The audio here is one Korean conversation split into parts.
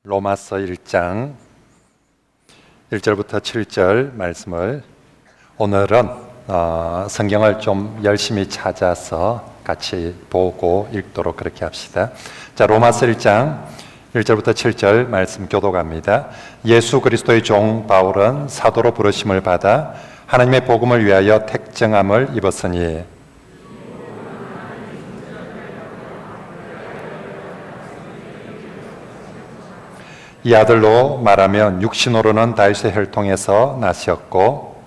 로마서 1장 1절부터 7절 말씀을 오늘은 성경을 좀 열심히 찾아서 같이 보고 읽도록 그렇게 합시다. 자, 로마서 1장 1절부터 7절 말씀 교독합니다. 예수 그리스도의 종 바울은 사도로 부르심을 받아 하나님의 복음을 위하여 택정함을 입었으니 이 아들로 말하면 육신으로는 다윗의 혈통에서 나셨고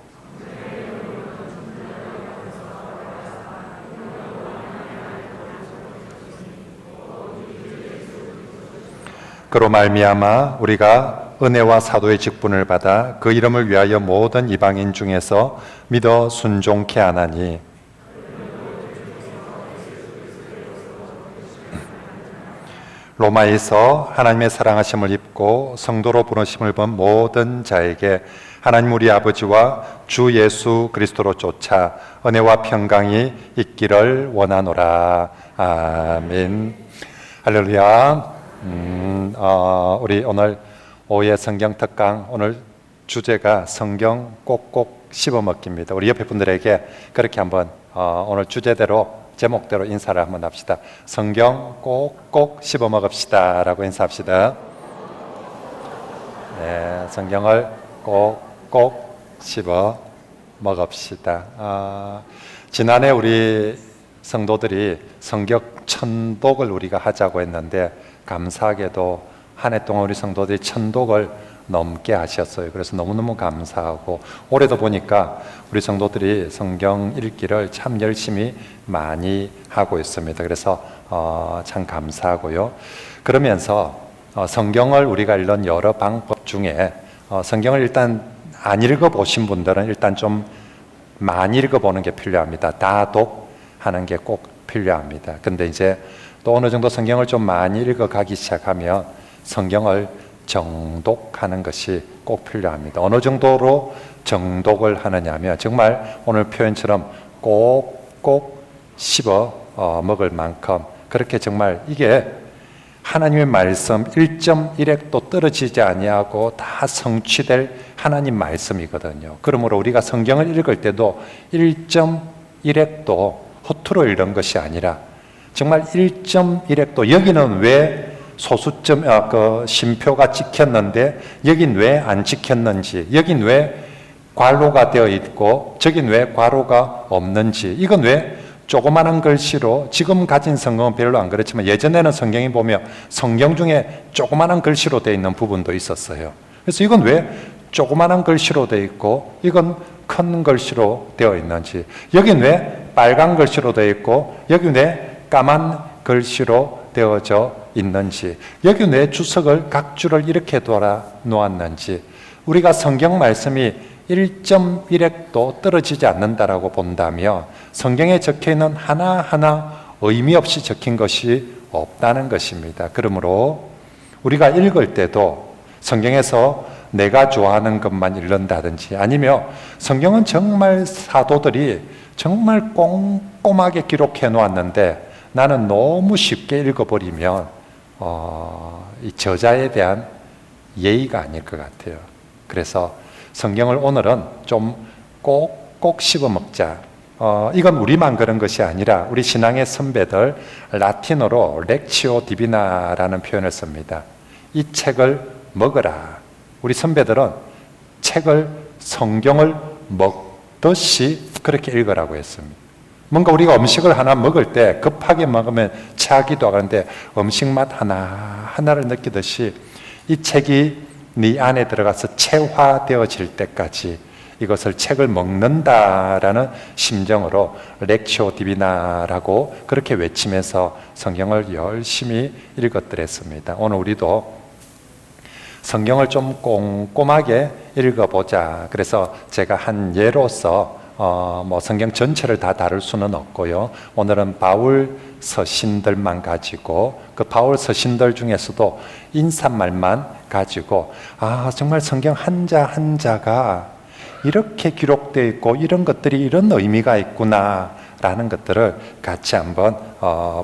그로 말미암아 우리가 은혜와 사도의 직분을 받아 그 이름을 위하여 모든 이방인 중에서 믿어 순종케 하나니 로마에서 하나님의 사랑하심을 입고 성도로 부르심을 본 모든 자에게 하나님 우리 아버지와 주 예수 그리스도로 쫓아 은혜와 평강이 있기를 원하노라. 아멘. 할렐루야. 우리 오늘 오후에 성경 특강, 오늘 주제가 성경 꼭꼭 씹어먹기입니다. 우리 옆에 분들에게 그렇게 한번 오늘 주제대로 제목대로 인사를 한번 합시다. 성경 꼭꼭 씹어 먹읍시다 라고 인사합시다. 네, 성경을 꼭꼭 씹어 먹읍시다. 지난해 우리 성도들이 성경 천독을 우리가 하자고 했는데 감사하게도 한 해 동안 우리 성도들이 천독을 넘게 하셨어요. 그래서 너무너무 감사하고 올해도 보니까 우리 성도들이 성경 읽기를 참 열심히 많이 하고 있습니다. 그래서 참 감사하고요. 그러면서 성경을 우리가 읽는 여러 방법 중에 성경을 일단 안 읽어보신 분들은 일단 좀 많이 읽어보는 게 필요합니다. 다독하는 게 꼭 필요합니다. 근데 이제 또 어느 정도 성경을 좀 많이 읽어가기 시작하면 성경을 정독하는 것이 꼭 필요합니다. 어느 정도로 정독을 하느냐면 정말 오늘 표현처럼 꼭꼭 씹어 먹을 만큼 그렇게 정말 이게 하나님의 말씀 1.1핵도 떨어지지 아니하고 다 성취될 하나님 말씀이거든요. 그러므로 우리가 성경을 읽을 때도 1.1핵도 허투루 읽는 것이 아니라 정말 1.1핵도 여기는 왜 소수점 심표가 찍혔는데 여긴 왜 안 찍혔는지, 여긴 왜 괄호가 되어 있고 저긴 왜 괄호가 없는지, 이건 왜 조그마한 글씨로, 지금 가진 성경은 별로 안 그렇지만 예전에는 성경이 보면 성경 중에 조그마한 글씨로 되어 있는 부분도 있었어요. 그래서 이건 왜 조그마한 글씨로 되어 있고 이건 큰 글씨로 되어 있는지, 여긴 왜 빨간 글씨로 되어 있고 여긴 왜 까만 글씨로 되어져 있는지, 여기 왜 주석을 각 줄을 이렇게 돌아 놓았는지, 우리가 성경 말씀이 1.1핵도 떨어지지 않는다라고 본다면 성경에 적혀있는 하나하나 의미 없이 적힌 것이 없다는 것입니다. 그러므로 우리가 읽을 때도 성경에서 내가 좋아하는 것만 읽는다든지, 아니면 성경은 정말 사도들이 정말 꼼꼼하게 기록해 놓았는데 나는 너무 쉽게 읽어버리면 이 저자에 대한 예의가 아닐 것 같아요. 그래서 성경을 오늘은 좀 꼭꼭 씹어먹자. 이건 우리만 그런 것이 아니라 우리 신앙의 선배들 라틴어로 렉치오 디비나라는 표현을 씁니다. 이 책을 먹어라. 우리 선배들은 책을, 성경을 먹듯이 그렇게 읽으라고 했습니다. 뭔가 우리가 음식을 하나 먹을 때 급하게 먹으면 체하기도 하는데 음식 맛 하나하나를 느끼듯이 이 책이 네 안에 들어가서 체화되어질 때까지 이것을 책을 먹는다라는 심정으로 렉시오 디비나라고 그렇게 외치면서 성경을 열심히 읽었더랬습니다. 오늘 우리도 성경을 좀 꼼꼼하게 읽어보자. 그래서 제가 한 예로서 성경 전체를 다 다룰 수는 없고요. 오늘은 바울 서신들만 가지고 그 바울 서신들 중에서도 인사말만 가지고 정말 성경 한자 한자가 이렇게 기록되어 있고 이런 것들이 이런 의미가 있구나 라는 것들을 같이 한번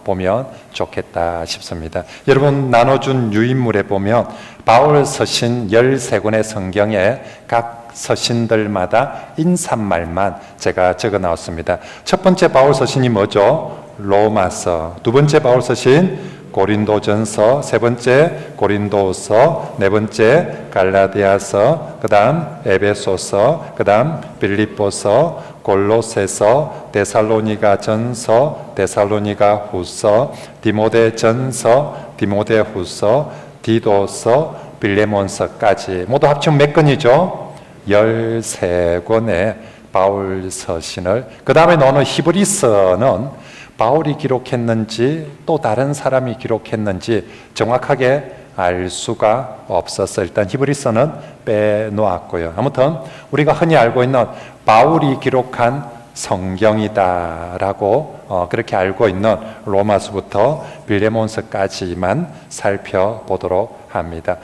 보면 좋겠다 싶습니다. 여러분 나눠준 유인물에 보면 바울 서신 13권의 성경에 각 서신들마다 인사말만 제가 적어 나왔습니다. 첫 번째 바울 서신이 뭐죠? 로마서. 두 번째 바울 서신 고린도전서, 세 번째 고린도서, 네 번째 갈라디아서, 그 다음 에베소서, 그 다음 빌립보서, 골로새서, 데살로니가전서, 데살로니가후서, 디모데전서, 디모데후서, 디도서, 빌레몬서까지 모두 합치면 몇 권이죠? 13권의 바울 서신을, 그 다음에 나오는 히브리서는 바울이 기록했는지 또 다른 사람이 기록했는지 정확하게 알 수가 없어서 일단 히브리서는 빼놓았고요. 아무튼 우리가 흔히 알고 있는 바울이 기록한 성경이다라고 그렇게 알고 있는 로마서부터 빌레몬서까지만 살펴보도록 합니다.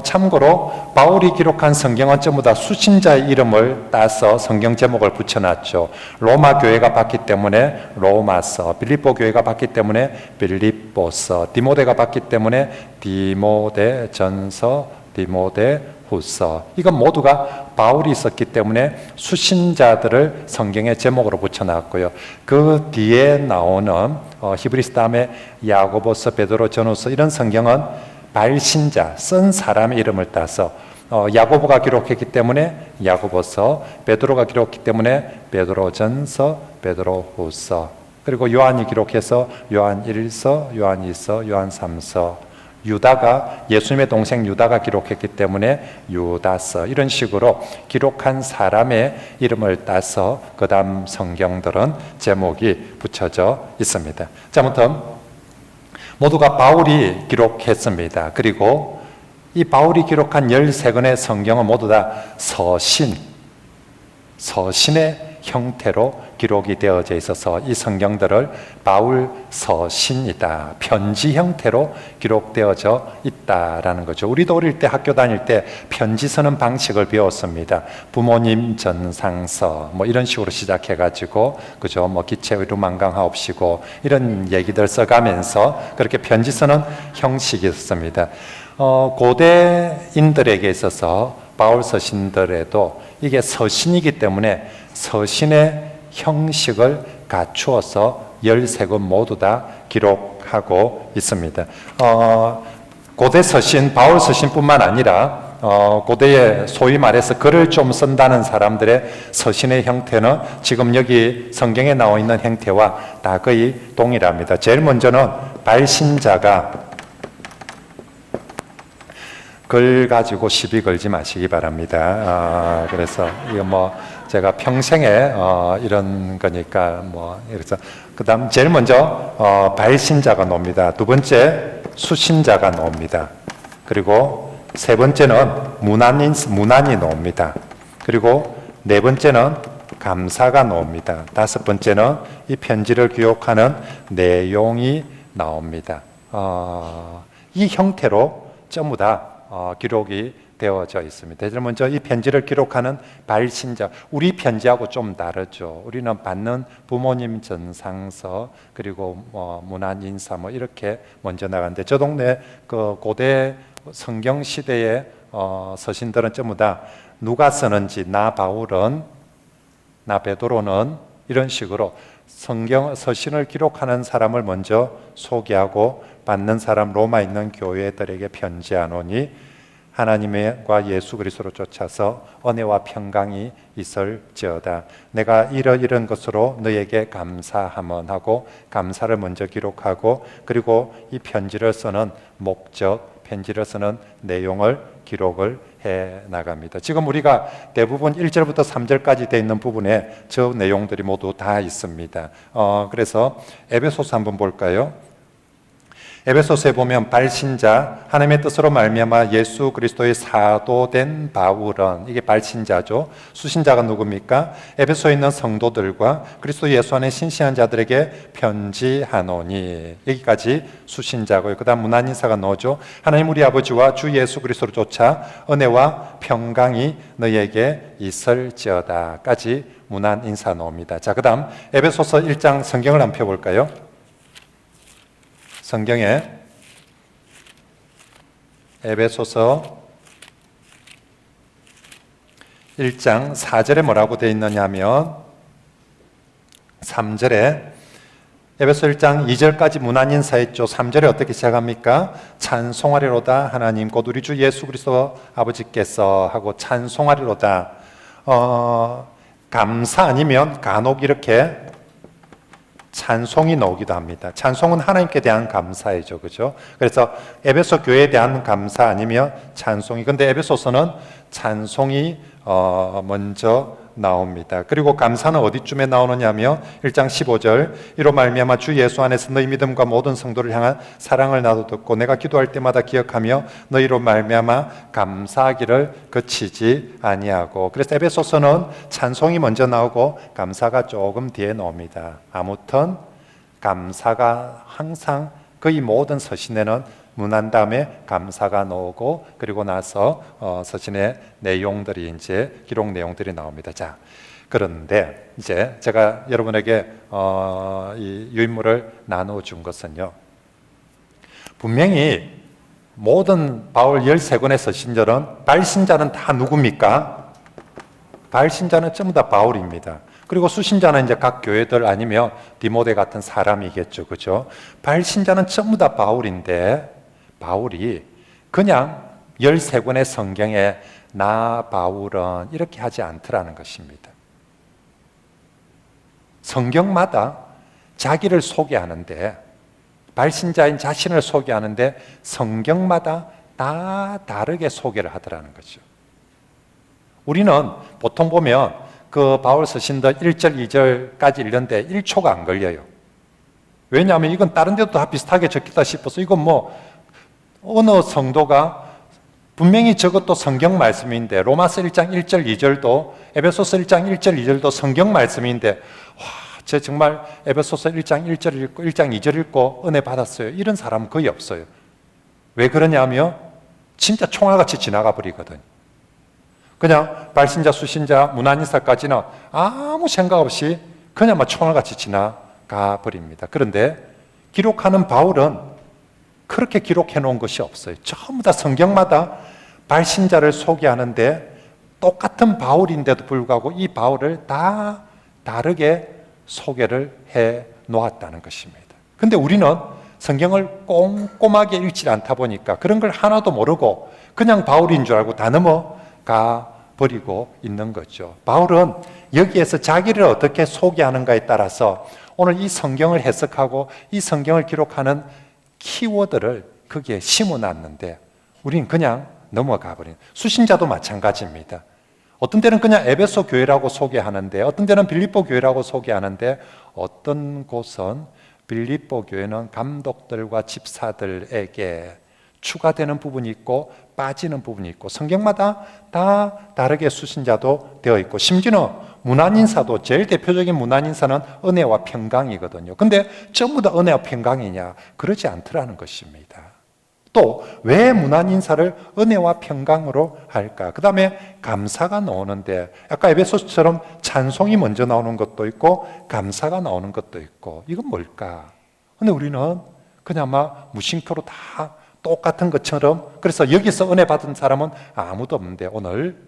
참고로 바울이 기록한 성경은 전부 다 수신자의 이름을 따서 성경 제목을 붙여놨죠. 로마 교회가 받기 때문에 로마서, 빌립보 교회가 받기 때문에 빌립보서, 디모데가 받기 때문에 디모데전서, 디모데후서. 이건 모두가 바울이 썼기 때문에 수신자들을 성경의 제목으로 붙여놨고요. 그 뒤에 나오는 히브리서 다음에 야고보서, 베드로, 전후서 이런 성경은 발신자, 쓴 사람의 이름을 따서 야고보가 기록했기 때문에 야고보서, 베드로가 기록했기 때문에 베드로전서, 베드로후서, 그리고 요한이 기록해서 요한 1서, 요한 2서, 요한 3서, 유다가 예수님의 동생 유다가 기록했기 때문에 유다서, 이런 식으로 기록한 사람의 이름을 따서 그 다음 성경들은 제목이 붙여져 있습니다. 자, 아무튼 모두가 바울이 기록했습니다. 그리고 이 바울이 기록한 13권의 성경은 모두 다 서신의 형태로 기록이 되어져 있어서 이 성경들을 바울 서신이다, 편지 형태로 기록되어져 있다라는 거죠. 우리도 어릴 때 학교 다닐 때 편지 쓰는 방식을 배웠습니다. 부모님 전상서 뭐 이런 식으로 시작해가지고 그죠, 뭐 기체의료 만강하옵시고 이런 얘기들 써가면서 그렇게 편지 쓰는 형식이 있었습니다. 고대인들에게 있어서 바울 서신들에도 이게 서신이기 때문에 서신의 형식을 갖추어서 13권 모두 다 기록하고 있습니다. 고대 서신, 바울 서신뿐만 아니라 고대에 소위 말해서 글을 좀 쓴다는 사람들의 서신의 형태는 지금 여기 성경에 나와 있는 형태와 다 거의 동일합니다. 제일 먼저는 발신자가 글 가지고 시비 걸지 마시기 바랍니다. 그래서 이거 뭐 제가 평생에 이런 거니까 뭐 그래서 그다음 제일 먼저 발신자가 나옵니다. 두 번째 수신자가 나옵니다. 그리고 세 번째는 문안이 나옵니다. 그리고 네 번째는 감사가 나옵니다. 다섯 번째는 이 편지를 기록하는 내용이 나옵니다. 이 형태로 전부 다 기록이 되어져 있습니다. 제일 먼저 이 편지를 기록하는 발신자, 우리 편지하고 좀 다르죠. 우리는 받는 부모님 전상서, 그리고 문안 인사 뭐 이렇게 먼저 나가는데 저 동네 그 고대 성경 시대의 서신들은 전부 다 누가 쓰는지, 나 바울은, 나 베드로는 이런 식으로 성경 서신을 기록하는 사람을 먼저 소개하고 받는 사람 로마에 있는 교회들에게 편지하노니 하나님과 예수 그리스도로 쫓아서 은혜와 평강이 있을지어다. 내가 이런 것으로 너에게 감사함은 하고 감사를 먼저 기록하고 그리고 이 편지를 쓰는 목적, 편지를 쓰는 내용을 기록을 해 나갑니다. 지금 우리가 대부분 1절부터 3절까지 되어 있는 부분에 저 내용들이 모두 다 있습니다. 그래서 에베소서 한번 볼까요? 에베소서에 보면 발신자, 하나님의 뜻으로 말미암아 예수 그리스도의 사도된 바울은, 이게 발신자죠. 수신자가 누굽니까? 에베소에 있는 성도들과 그리스도 예수 안에 신시한 자들에게 편지하노니. 여기까지 수신자고요. 그 다음 문안인사가 너죠. 하나님 우리 아버지와 주 예수 그리스도를 쫓아 은혜와 평강이 너희에게 있을지어다 까지 문안인사 나옵니다. 자, 그 다음 에베소서 1장 성경을 한번 펴볼까요? 성경에 에베소서 1장 4절에 뭐라고 되어 있느냐면 3절에 에베소 1장 2절까지 문안인사 했죠. 3절에 어떻게 시작합니까? 찬송하리로다 하나님 곧 우리 주 예수 그리스도 아버지께서 하고 찬송하리로다. 감사 아니면 간혹 이렇게 찬송이 나오기도 합니다. 찬송은 하나님께 대한 감사이죠. 그죠? 그래서 에베소 교회에 대한 감사 아니면 찬송이. 근데 에베소서는 찬송이 먼저 나옵니다. 그리고 감사는 어디쯤에 나오느냐면 1장 15절 이로 말미암아 주 예수 안에서 너희 믿음과 모든 성도를 향한 사랑을 나도 듣고 내가 기도할 때마다 기억하며 너희로 말미암아 감사하기를 그치지 아니하고. 그래서 에베소서는 찬송이 먼저 나오고 감사가 조금 뒤에 나옵니다. 아무튼 감사가 항상 거의 모든 서신에는 문안 다음에 감사가 나오고 그리고 나서 서신의 내용들이 이제 기록 내용들이 나옵니다. 자, 그런데 이제 제가 여러분에게 이 유인물을 나누어 준 것은요. 분명히 모든 바울 13권의 서신들은 발신자는 다 누굽니까? 발신자는 전부 다 바울입니다. 그리고 수신자는 이제 각 교회들 아니면 디모데 같은 사람이겠죠. 그죠? 발신자는 전부 다 바울인데 바울이 그냥 13권의 성경에 나 바울은 이렇게 하지 않더라는 것입니다. 성경마다 자기를 소개하는데 발신자인 자신을 소개하는데 성경마다 다 다르게 소개를 하더라는 거죠. 우리는 보통 보면 그 바울 서신들 1절, 2절까지 읽는데 1초가 안 걸려요. 왜냐하면 이건 다른 데도 다 비슷하게 적혔다 싶어서 이건 뭐 어느 성도가 분명히 저것도 성경 말씀인데 로마서 1장 1절 2절도 에베소서 1장 1절 2절도 성경 말씀인데 와, 저 정말 에베소서 1장 1절 읽고 1장 2절 읽고 은혜 받았어요. 이런 사람은 거의 없어요. 왜 그러냐면 진짜 총알같이 지나가 버리거든요. 그냥 발신자, 수신자, 문안인사까지는 아무 생각 없이 그냥 막 총알같이 지나가 버립니다. 그런데 기록하는 바울은 그렇게 기록해 놓은 것이 없어요. 전부 다 성경마다 발신자를 소개하는데 똑같은 바울인데도 불구하고 이 바울을 다 다르게 소개를 해 놓았다는 것입니다. 근데 우리는 성경을 꼼꼼하게 읽지 않다 보니까 그런 걸 하나도 모르고 그냥 바울인 줄 알고 다 넘어가 버리고 있는 거죠. 바울은 여기에서 자기를 어떻게 소개하는가에 따라서 오늘 이 성경을 해석하고 이 성경을 기록하는 키워드를 거기에 심어놨는데 우리는 그냥 넘어가 버린. 수신자도 마찬가지입니다. 어떤 때는 그냥 에베소 교회라고 소개하는데 어떤 때는 빌립보 교회라고 소개하는데 어떤 곳은 빌립보 교회는 감독들과 집사들에게 추가되는 부분이 있고 빠지는 부분이 있고 성경마다 다 다르게 수신자도 되어 있고 심지어는 문안인사도 제일 대표적인 문안인사는 은혜와 평강이거든요. 근데 전부 다 은혜와 평강이냐? 그러지 않더라는 것입니다. 또 왜 문안인사를 은혜와 평강으로 할까? 그 다음에 감사가 나오는데 아까 에베소서처럼 찬송이 먼저 나오는 것도 있고 감사가 나오는 것도 있고 이건 뭘까? 근데 우리는 그냥 막 무심코로 다 똑같은 것처럼 그래서 여기서 은혜 받은 사람은 아무도 없는데 오늘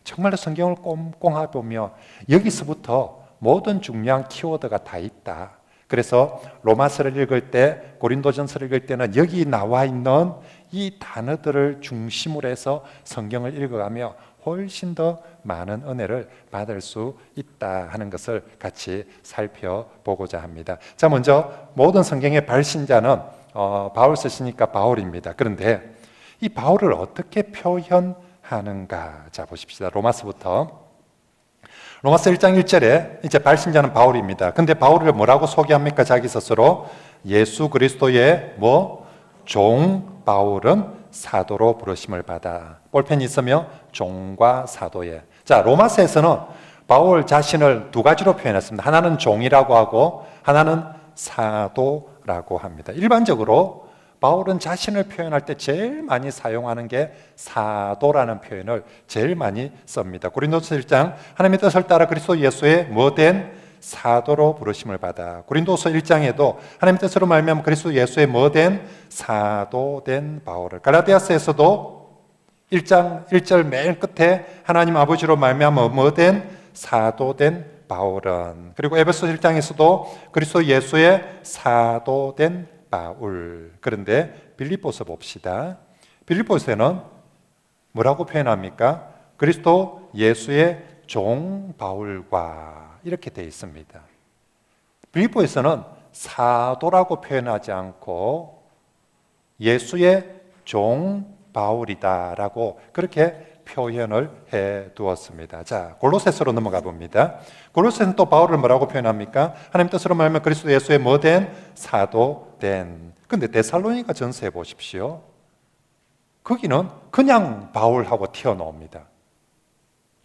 정말로 성경을 꼼꼼하게 보면 여기서부터 모든 중요한 키워드가 다 있다. 그래서 로마서를 읽을 때 고린도전서를 읽을 때는 여기 나와 있는 이 단어들을 중심으로 해서 성경을 읽어가며 훨씬 더 많은 은혜를 받을 수 있다 하는 것을 같이 살펴보고자 합니다. 자, 먼저 모든 성경의 발신자는 바울 쓰시니까 바울입니다. 그런데 이 바울을 어떻게 표현하는가? 자, 보십시다. 로마서부터. 로마서 1장 1절에 이제 발신자는 바울입니다. 근데 바울을 뭐라고 소개합니까? 자기 스스로 예수 그리스도의 종 바울은 사도로 부르심을 받아. 볼펜이 있으며 종과 사도에. 자, 로마서에서는 바울 자신을 두 가지로 표현했습니다. 하나는 종이라고 하고 하나는 사도라고 합니다. 일반적으로 바울은 자신을 표현할 때 제일 많이 사용하는 게 사도라는 표현을 제일 많이 씁니다. 고린도서 1장 하나님의 뜻을 따라 그리스도 예수의 뭐된 사도로 부르심을 받아. 고린도서 1장에도 하나님의 뜻으로 말미암아 그리스도 예수의 뭐된 사도된 바울을. 갈라디아서에서도 1장 1절 맨 끝에 하나님 아버지로 말미암아 뭐된 사도된 바울은. 그리고 에베소 1장에서도 그리스도 예수의 사도된 바울. 그런데 빌립보서 봅시다. 빌립보서에는 뭐라고 표현합니까? 그리스도 예수의 종 바울과 이렇게 되어 있습니다. 빌립보에서는 사도라고 표현하지 않고 예수의 종 바울이다라고 그렇게 표현을 해 두었습니다. 자, 골로새서로 넘어가 봅니다. 골로새는 또 바울을 뭐라고 표현합니까? 하나님 뜻으로 말하면 그리스도 예수의 뭐된 사도된. 근데 데살로니가 전서에 보십시오. 거기는 그냥 바울하고 튀어나옵니다.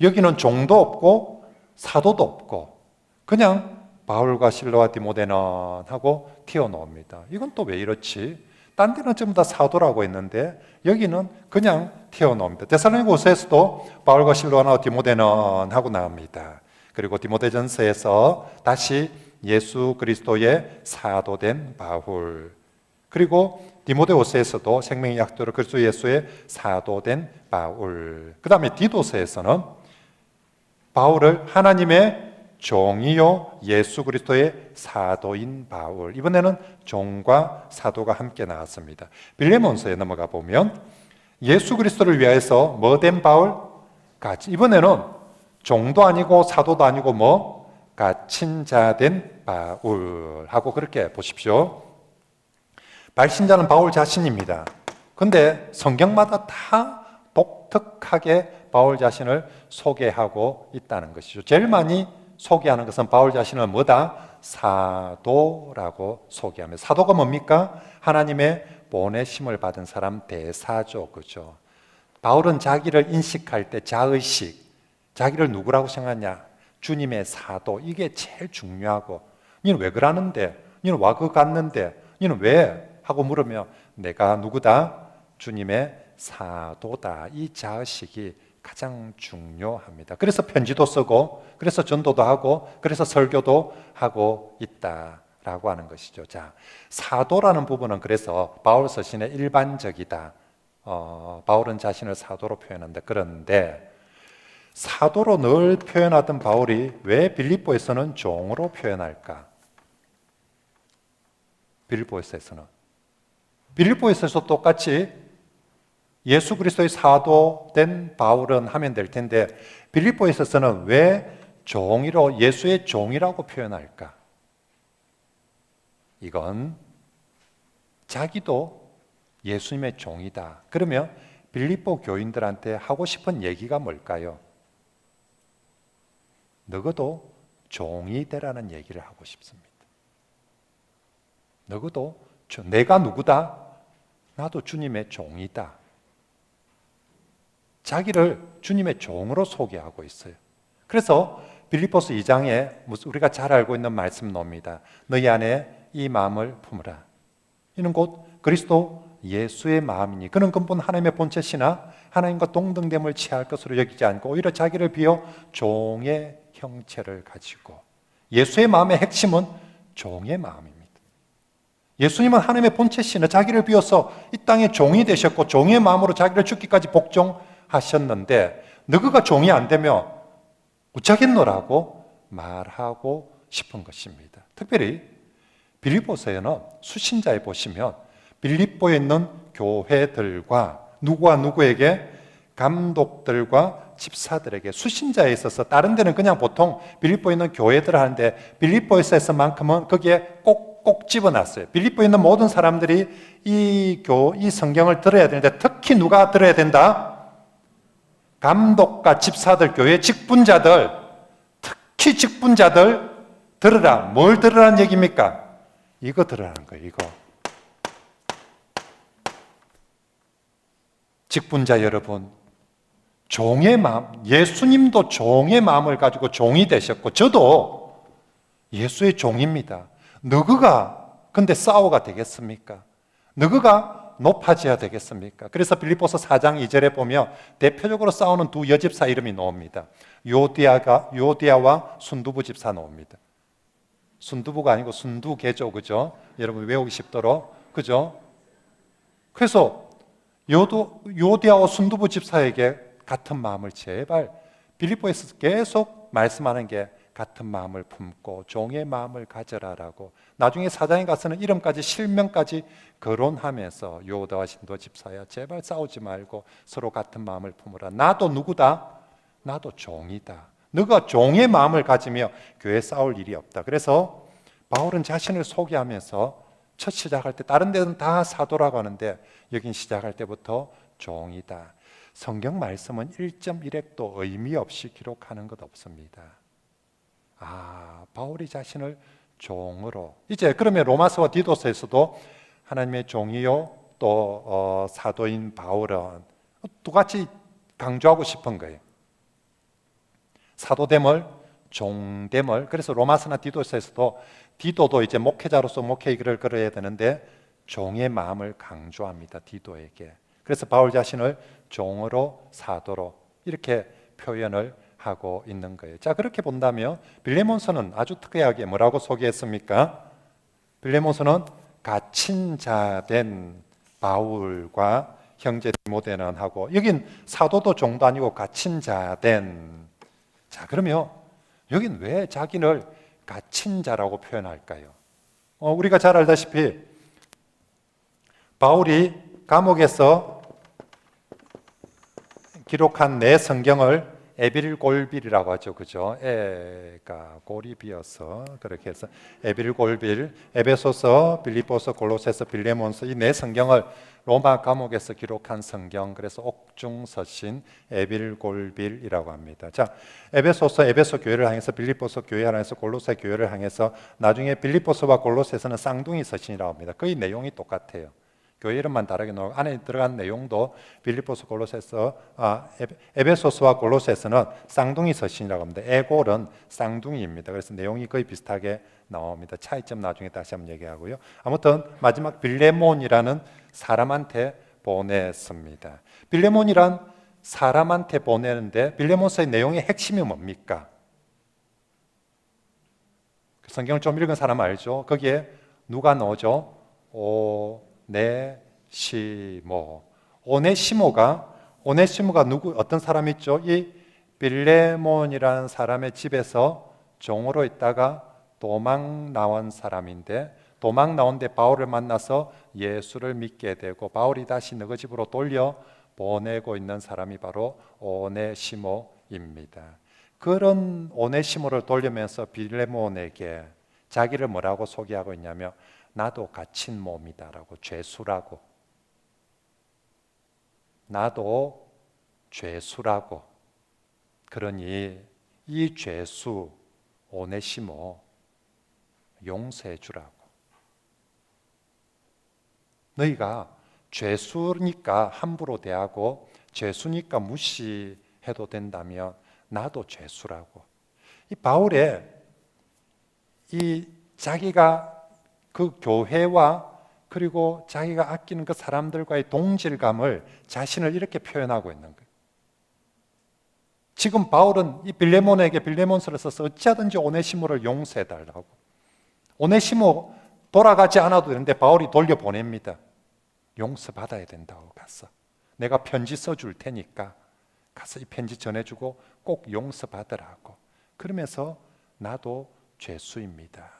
여기는 종도 없고 사도도 없고 그냥 바울과 실로와 디모데는 하고 튀어나옵니다. 이건 또 왜 이렇지? 딴 데는 전부 다 사도라고 했는데 여기는 그냥 튀어나옵니다. 데살로니가서에서도 바울과 실로와 디모데는 하고 나옵니다. 그리고 디모데전서에서 다시 예수 그리스도의 사도된 바울. 그리고 디모데후서에서도 생명의 약도로 그리스도 예수의 사도된 바울. 그 다음에 디도서에서는 바울을 하나님의 종이요 예수 그리스도의 사도인 바울. 이번에는 종과 사도가 함께 나왔습니다. 빌레몬서에 넘어가 보면 예수 그리스도를 위하여서 뭐된 바울? 같이. 이번에는 종도 아니고 사도도 아니고 갇힌 자 된 바울 하고 그렇게 보십시오. 발신자는 바울 자신입니다. 근데 성경마다 다 독특하게 바울 자신을 소개하고 있다는 것이죠. 제일 많이 소개하는 것은 바울 자신을 뭐다? 사도라고 소개합니다. 사도가 뭡니까? 하나님의 보내심을 받은 사람 대사죠. 그죠? 바울은 자기를 인식할 때 자의식, 자기를 누구라고 생각하냐? 주님의 사도. 이게 제일 중요하고, 너는 왜 그러는데? 너는 와 그 갔는데? 너는 왜? 하고 물으면 내가 누구다? 주님의 사도다. 이 자의식이 가장 중요합니다. 그래서 편지도 쓰고, 그래서 전도도 하고, 그래서 설교도 하고 있다라고 하는 것이죠. 자, 사도라는 부분은 그래서 바울 서신의 일반적이다. 바울은 자신을 사도로 표현한다. 그런데 사도로 늘 표현하던 바울이 왜 빌립보에서는 종으로 표현할까? 빌립보에서도 똑같이 예수 그리스도의 사도된 바울은 하면 될 텐데 빌립보에서는 왜 종이로 예수의 종이라고 표현할까? 이건 자기도 예수님의 종이다. 그러면 빌립보 교인들한테 하고 싶은 얘기가 뭘까요? 너희도 종이 되라는 얘기를 하고 싶습니다. 너희도 내가 누구다? 나도 주님의 종이다. 자기를 주님의 종으로 소개하고 있어요. 그래서 빌립보서 2장에 우리가 잘 알고 있는 말씀 나옵니다. 너희 안에 이 마음을 품으라. 이는 곧 그리스도 예수의 마음이니 그는 근본 하나님의 본체시나 하나님과 동등됨을 취할 것으로 여기지 않고 오히려 자기를 비워 종의 형체를 가지고. 예수의 마음의 핵심은 종의 마음입니다. 예수님은 하나님의 본체시나 자기를 비워서 이 땅에 종이 되셨고 종의 마음으로 자기를 죽기까지 복종하셨는데 너희가 종이 안 되면 어쩌겠노라고 말하고 싶은 것입니다. 특별히 빌립보서에는 수신자에 보시면 빌립보에 있는 교회들과 누구와 누구에게 감독들과 집사들에게 수신자에 있어서 다른 데는 그냥 보통 빌립보에 있는 교회들 하는데 빌립보에서만큼은 거기에 꼭 집어놨어요. 빌립보에 있는 모든 사람들이 이 성경을 들어야 되는데 특히 누가 들어야 된다? 감독과 집사들, 교회 직분자들, 특히 직분자들 들으라. 뭘 들으라는 얘기입니까? 이거 들으라는 거예요. 이거. 직분자 여러분, 종의 마음, 예수님도 종의 마음을 가지고 종이 되셨고 저도 예수의 종입니다. 너그가 근데 싸워가 되겠습니까? 너그가 높아져야 되겠습니까? 그래서 빌립보서 4장 2절에 보면 대표적으로 싸우는 두 여집사 이름이 나옵니다. 요디아와 순두부 집사 나옵니다. 순두부가 아니고 순두개죠, 그죠? 여러분 외우기 쉽도록, 그죠? 그래서 요디아와 순두부 집사에게 같은 마음을 제발 빌립보에서 계속 말씀하는 게 같은 마음을 품고 종의 마음을 가져라라고 나중에 4장에 가서는 이름까지 실명까지 거론하면서 요디아와 순두부 집사야 제발 싸우지 말고 서로 같은 마음을 품으라. 나도 누구다? 나도 종이다. 너가 종의 마음을 가지며 교회 싸울 일이 없다. 그래서 바울은 자신을 소개하면서 첫 시작할 때 다른 데는 다 사도라고 하는데 여긴 시작할 때부터 종이다. 성경 말씀은 1.1핵도 의미 없이 기록하는 것 없습니다. 바울이 자신을 종으로 이제 그러면 로마서와 디도서에서도 하나님의 종이요 또 사도인 바울은 똑같이 강조하고 싶은 거예요. 사도됨을 종됨을. 그래서 로마서나 디도서에서도 디도도 이제 목회자로서 목회의 글을 걸어야 되는데 종의 마음을 강조합니다. 디도에게. 그래서 바울 자신을 종으로 사도로 이렇게 표현을 하고 있는 거예요. 자, 그렇게 본다면 빌레몬서는 아주 특이하게 뭐라고 소개했습니까? 빌레몬서는 갇힌 자 된 바울과 형제 디모데는 하고 여긴 사도도 종도 아니고 갇힌 자 된. 자, 그러면 여긴 왜 자기를 갇힌 자라고 표현할까요? 우리가 잘 알다시피 바울이 감옥에서 기록한 내 성경을 에빌골빌이라고 하죠, 그죠? 애가 골이 비어서 그렇게 해서 에빌골빌, 에베소서, 빌립보서, 골로새서, 빌레몬서 이 네 성경을 로마 감옥에서 기록한 성경, 그래서 옥중서신 에빌골빌이라고 합니다. 자, 에베소서 에베소 교회를 향해서, 빌립보서 교회 향해서, 골로새 교회를 향해서, 나중에 빌립보서와 골로새서는 쌍둥이 서신이라고 합니다. 거의 내용이 똑같아요. 교회 이름만 다르게 나오고 안에 들어간 내용도 빌립보서, 골로새서, 에베소서와 골로새서는 쌍둥이 서신이라고 합니다. 에골은 쌍둥이입니다. 그래서 내용이 거의 비슷하게 나옵니다. 차이점 나중에 다시 한번 얘기하고요. 아무튼 마지막 빌레몬이라는 사람한테 보냈습니다. 빌레몬이란 사람한테 보내는데 빌레몬서의 내용의 핵심이 뭡니까? 성경을 좀 읽은 사람 알죠? 거기에 누가 나오죠? 오네시모가 누구 어떤 사람이 있죠? 이 빌레몬이라는 사람의 집에서 종으로 있다가 도망 나온 사람인데 도망 나온 데 바울을 만나서 예수를 믿게 되고 바울이 다시 너희 집으로 돌려 보내고 있는 사람이 바로 오네시모입니다. 그런 오네시모를 돌리면서 빌레몬에게 자기를 뭐라고 소개하고 있냐면 나도 갇힌 몸이다라고, 죄수라고, 나도 죄수라고. 그러니 이 죄수 오네시모 용서해 주라고. 너희가 죄수니까 함부로 대하고 죄수니까 무시해도 된다면 나도 죄수라고. 이 바울의 이 자기가 그 교회와 그리고 자기가 아끼는 그 사람들과의 동질감을 자신을 이렇게 표현하고 있는 거예요. 지금 바울은 이 빌레몬에게 빌레몬서를 써서 어찌하든지 오네시모를 용서해달라고. 오네시모 돌아가지 않아도 되는데 바울이 돌려보냅니다. 용서받아야 된다고 가서. 내가 편지 써줄 테니까 가서 이 편지 전해주고 꼭 용서받으라고. 그러면서 나도 죄수입니다.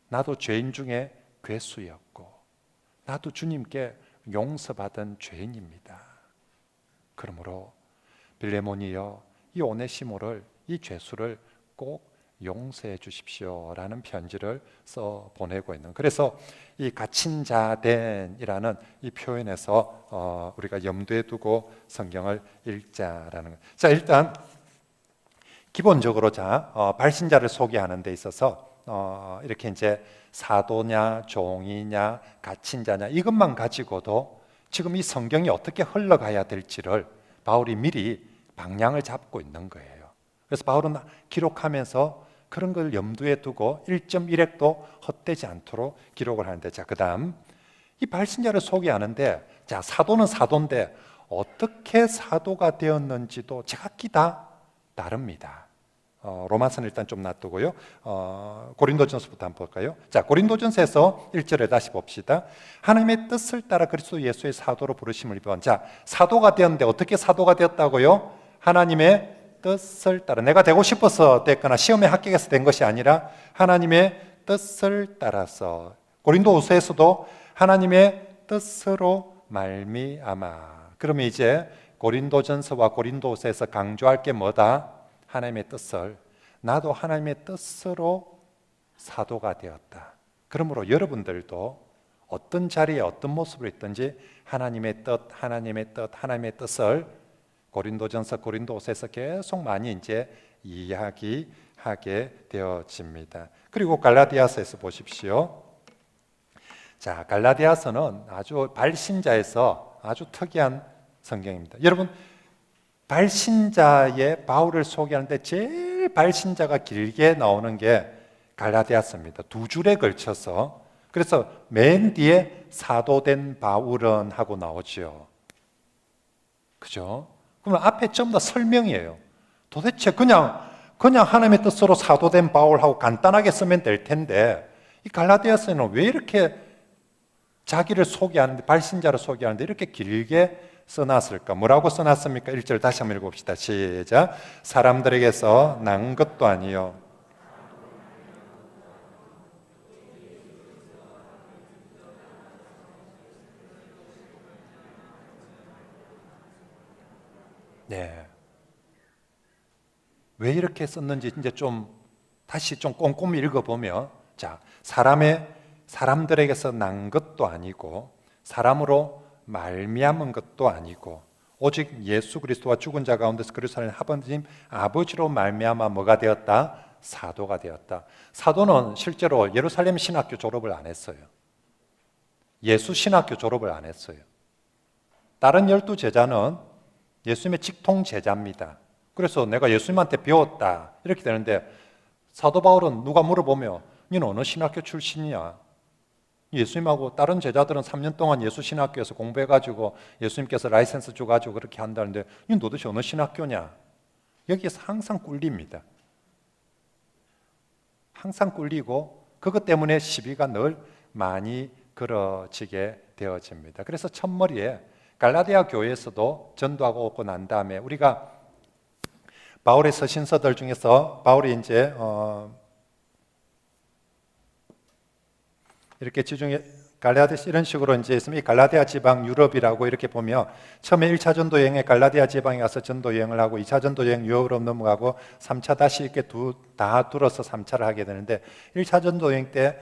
나도 죄인 중에 괴수였고 나도 주님께 용서받은 죄인입니다. 그러므로 빌레몬이여 이 오네시모를, 이 죄수를 꼭 용서해 주십시오라는 편지를 써 보내고 있는. 그래서 이 갇힌 자 된이라는 이 표현에서 우리가 염두에 두고 성경을 읽자라는 것. 자, 일단 기본적으로 발신자를 소개하는 데 있어서 이렇게 이제 사도냐 종이냐 갇힌 자냐 이것만 가지고도 지금 이 성경이 어떻게 흘러가야 될지를 바울이 미리 방향을 잡고 있는 거예요. 그래서 바울은 기록하면서 그런 걸 염두에 두고 1.1핵도 헛되지 않도록 기록을 하는데, 자, 그 다음 이 발신자를 소개하는데, 자, 사도는 사도인데 어떻게 사도가 되었는지도 제각기 다 다릅니다. 로마서는 일단 좀 놔두고요. 고린도전서부터 한번 볼까요? 자, 고린도전서에서 1절에 다시 봅시다. 하나님의 뜻을 따라 그리스도 예수의 사도로 부르심을 입은, 자, 사도가 되었는데 어떻게 사도가 되었다고요? 하나님의 뜻을 따라. 내가 되고 싶어서 됐거나 시험에 합격해서 된 것이 아니라 하나님의 뜻을 따라서. 고린도후서에서도 하나님의 뜻으로 말미암아. 그러면 이제 고린도전서와 고린도후서에서 강조할 게 뭐다? 하나님의 뜻을. 나도 하나님의 뜻으로 사도가 되었다. 그러므로 여러분들도 어떤 자리에 어떤 모습으로 있든지 하나님의 뜻, 하나님의 뜻, 하나님의 뜻을 고린도전서, 고린도후서에서 계속 많이 이제 이야기하게 되어집니다. 그리고 갈라디아서에서 보십시오. 자, 갈라디아서는 아주 발신자에서 아주 특이한 성경입니다. 여러분, 발신자의 바울을 소개하는데 제일 발신자가 길게 나오는 게 갈라디아서입니다. 2줄에 걸쳐서. 그래서 맨 뒤에 사도된 바울은 하고 나오죠. 그죠? 그러면 앞에 전부 다 설명이에요. 도대체 그냥 하나님의 뜻으로 사도된 바울하고 간단하게 쓰면 될 텐데, 이 갈라디아서는 왜 이렇게 자기를 소개하는데, 발신자를 소개하는데 이렇게 길게 써놨을까? 뭐라고 써놨습니까? 1절 다시 한번 읽어봅시다. 시작. 사람들에게서 난 것도 아니요. 네. 왜 이렇게 썼는지 이제 좀 다시 좀 꼼꼼히 읽어보면, 자, 사람들에게서 난 것도 아니고 사람으로 말미암은 것도 아니고 오직 예수 그리스도와 죽은 자 가운데서 그를 살린 하나님 아버지로 말미암아 뭐가 되었다? 사도가 되었다. 사도는 실제로 예루살렘 신학교 졸업을 안 했어요. 예수 신학교 졸업을 안 했어요. 다른 12제자는 예수님의 직통 제자입니다. 그래서 내가 예수님한테 배웠다 이렇게 되는데, 사도 바울은 누가 물어보면 너는 어느 신학교 출신이야? 예수님하고 다른 제자들은 3년 동안 예수 신학교에서 공부해가지고 예수님께서 라이센스 줘가지고 그렇게 한다는데 너 도대체 어느 신학교냐? 여기에서 항상 꿀립니다. 항상 꿀리고 그것 때문에 시비가 늘 많이 걸어지게 되어집니다. 그래서 첫머리에 갈라디아 교회에서도 전도하고 오고 난 다음에 우리가 바울의 서신서들 중에서 바울이 이제 이렇게 지중해 갈라디아 이런 식으로 이제 있으면 이 갈라디아 지방 유럽이라고 이렇게 보면 처음에 1차 전도 여행에 갈라디아 지방에 가서 전도 여행을 하고 2차 전도 여행 유럽으로 넘어가고 3차 다시 이렇게 다 둘러서 3차를 하게 되는데, 1차 전도 여행 때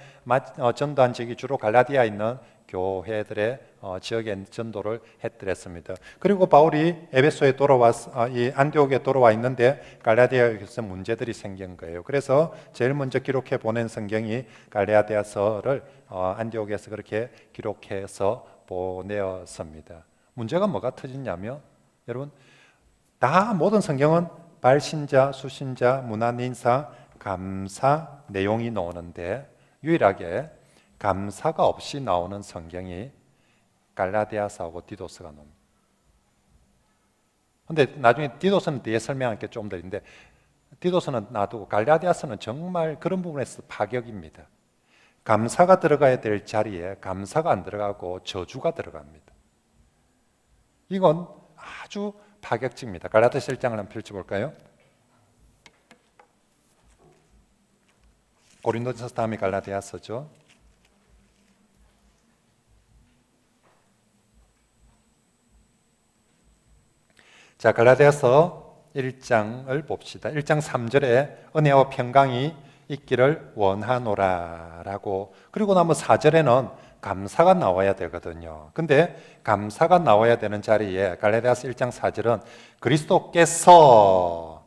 전도한 지역이 주로 갈라디아에 있는 교회들의 지역에 전도를 했더랬습니다. 그리고 바울이 에베소에 이 안디옥에 돌아와 있는데 갈라디아에서 문제들이 생긴 거예요. 그래서 제일 먼저 기록해 보낸 성경이 갈라디아서를 안디옥에서 그렇게 기록해서 보내었습니다. 문제가 뭐가 터졌냐면, 여러분, 다 모든 성경은 발신자, 수신자, 문안인사, 감사 내용이 나오는데 유일하게 감사가 없이 나오는 성경이 갈라디아서하고 디도서가 나옵니다. 근데 나중에 디도서는 뒤에 설명할 게 좀 더 있는데, 디도서는 놔두고 갈라디아서는 정말 그런 부분에서 파격입니다. 감사가 들어가야 될 자리에 감사가 안 들어가고 저주가 들어갑니다. 이건 아주 파격적입니다. 갈라디아서 1장을 한번 펼쳐볼까요? 고린도전서 다음에 갈라디아서죠. 자, 갈라디아서 1장을 봅시다. 1장 3절에 은혜와 평강이 있기를 원하노라라고, 그리고 나면 4절에는 감사가 나와야 되거든요. 근데 감사가 나와야 되는 자리에 갈라디아서 1장 4절은 그리스도께서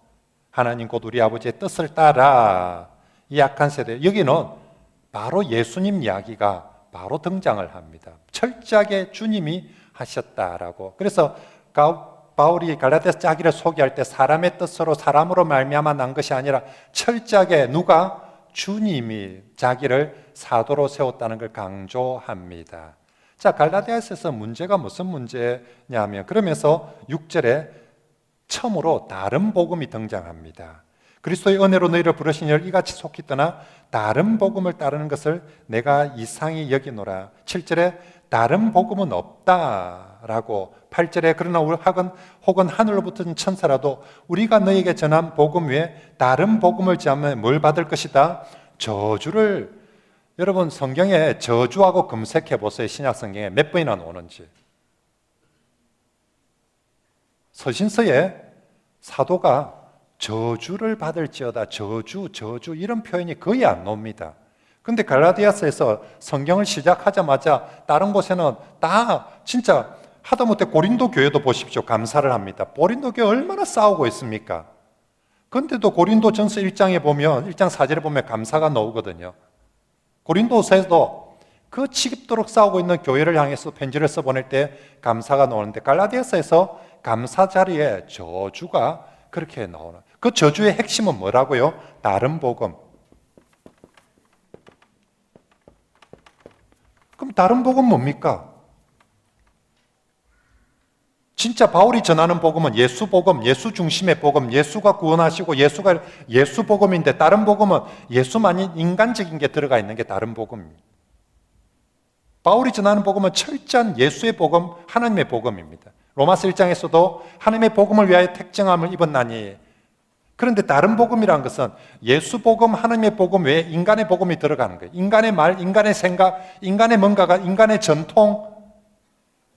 하나님 곧 우리 아버지의 뜻을 따라 이 약한 세대, 여기는 바로 예수님 이야기가 바로 등장을 합니다. 철저하게 주님이 하셨다라고. 그래서 바울이 갈라디아서 자기를 소개할 때 사람의 뜻으로 사람으로 말미암아 난 것이 아니라 철저하게 누가? 주님이 자기를 사도로 세웠다는 걸 강조합니다. 자, 갈라디아서에서 문제가 무슨 문제냐면, 그러면서 6절에 처음으로 다른 복음이 등장합니다. 그리스도의 은혜로 너희를 부르신 이를 이같이 속히 떠나 다른 복음을 따르는 것을 내가 이상히 여기노라. 7절에 다른 복음은 없다라고, 8절에 그러나 우리 혹은 하늘로부터 천사라도 우리가 너에게 전한 복음 외에 다른 복음을 전하면 뭘 받을 것이다? 저주를. 여러분, 성경에 저주하고 검색해 보세요. 신약 성경에 몇 번이나 나오는지. 서신서에 사도가 저주를 받을지어다, 저주 이런 표현이 거의 안 나옵니다. 근데 갈라디아서에서 성경을 시작하자마자 다른 곳에는 다 진짜 하다못해 고린도 교회도 보십시오. 감사를 합니다. 고린도 교회 얼마나 싸우고 있습니까? 근데도 고린도전서 1장에 보면 1장 4절에 보면 감사가 나오거든요. 고린도서에도 그 치깊도록 싸우고 있는 교회를 향해서 편지를 써보낼 때 감사가 나오는데, 갈라디아서에서 감사 자리에 저주가 그렇게 나오는, 그 저주의 핵심은 뭐라고요? 다른 복음. 그럼 다른 복음 뭡니까? 진짜 바울이 전하는 복음은 예수 복음, 예수 중심의 복음, 예수가 구원하시고 예수가 예수 복음인데, 다른 복음은 예수만이 인간적인 게 들어가 있는 게 다른 복음입니다. 바울이 전하는 복음은 철저한 예수의 복음, 하나님의 복음입니다. 로마서 1장에서도 하나님의 복음을 위하여 택정함을 입었나니. 그런데 다른 복음이라는 것은 예수 복음, 하나님의 복음 외에 인간의 복음이 들어가는 거예요. 인간의 말, 인간의 생각, 인간의 뭔가가, 인간의 전통,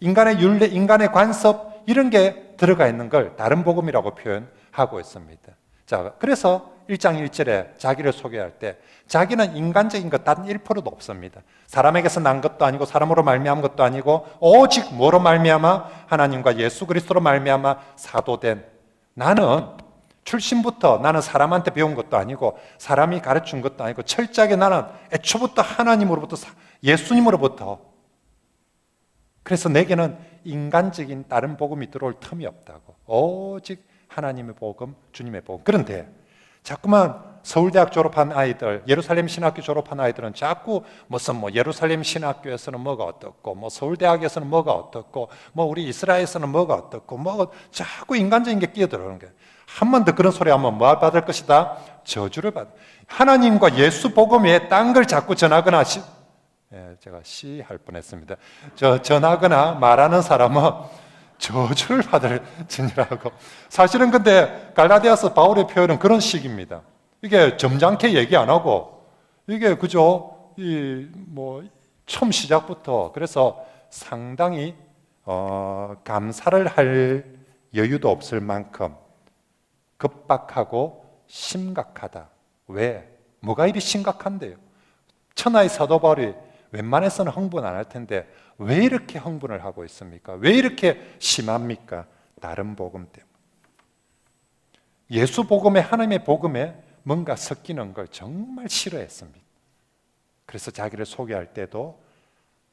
인간의 율례, 인간의 관습, 이런 게 들어가 있는 걸 다른 복음이라고 표현하고 있습니다. 자, 그래서 1장 1절에 자기를 소개할 때 자기는 인간적인 것 단 1%도 없습니다. 사람에게서 난 것도 아니고 사람으로 말미암은 것도 아니고 오직 뭐로 말미암아? 하나님과 예수 그리스도로 말미암아 사도된, 나는 출신부터 나는 사람한테 배운 것도 아니고 사람이 가르친 것도 아니고 철저하게 나는 애초부터 하나님으로부터 예수님으로부터, 그래서 내게는 인간적인 다른 복음이 들어올 틈이 없다고. 오직 하나님의 복음, 주님의 복음. 그런데 자꾸만 서울대학 졸업한 아이들, 예루살렘 신학교 졸업한 아이들은 자꾸 무슨 예루살렘 신학교에서는 뭐가 어떻고, 서울대학에서는 뭐가 어떻고, 우리 이스라엘에서는 뭐가 어떻고, 자꾸 인간적인 게 끼어들어오는 거예요. 한 번 더 그런 소리 하면 뭐 받을 것이다? 저주를 받. 하나님과 예수 복음 외에 딴 걸 자꾸 전하거나 제가 할 뻔했습니다. 전하거나 말하는 사람은 저주를 받을 지니라고. 사실은 근데 갈라디아서 바울의 표현은 그런 식입니다. 이게 점잖게 얘기 안 하고, 이게 그죠? 처음 시작부터, 그래서 상당히 감사를 할 여유도 없을 만큼 급박하고 심각하다. 왜? 뭐가 이리 심각한데요? 천하의 사도 바울이 웬만해서는 흥분 안 할 텐데 왜 이렇게 흥분을 하고 있습니까? 왜 이렇게 심합니까? 다른 복음 때문에. 예수 복음에, 하나님의 복음에 뭔가 섞이는 걸 정말 싫어했습니다. 그래서 자기를 소개할 때도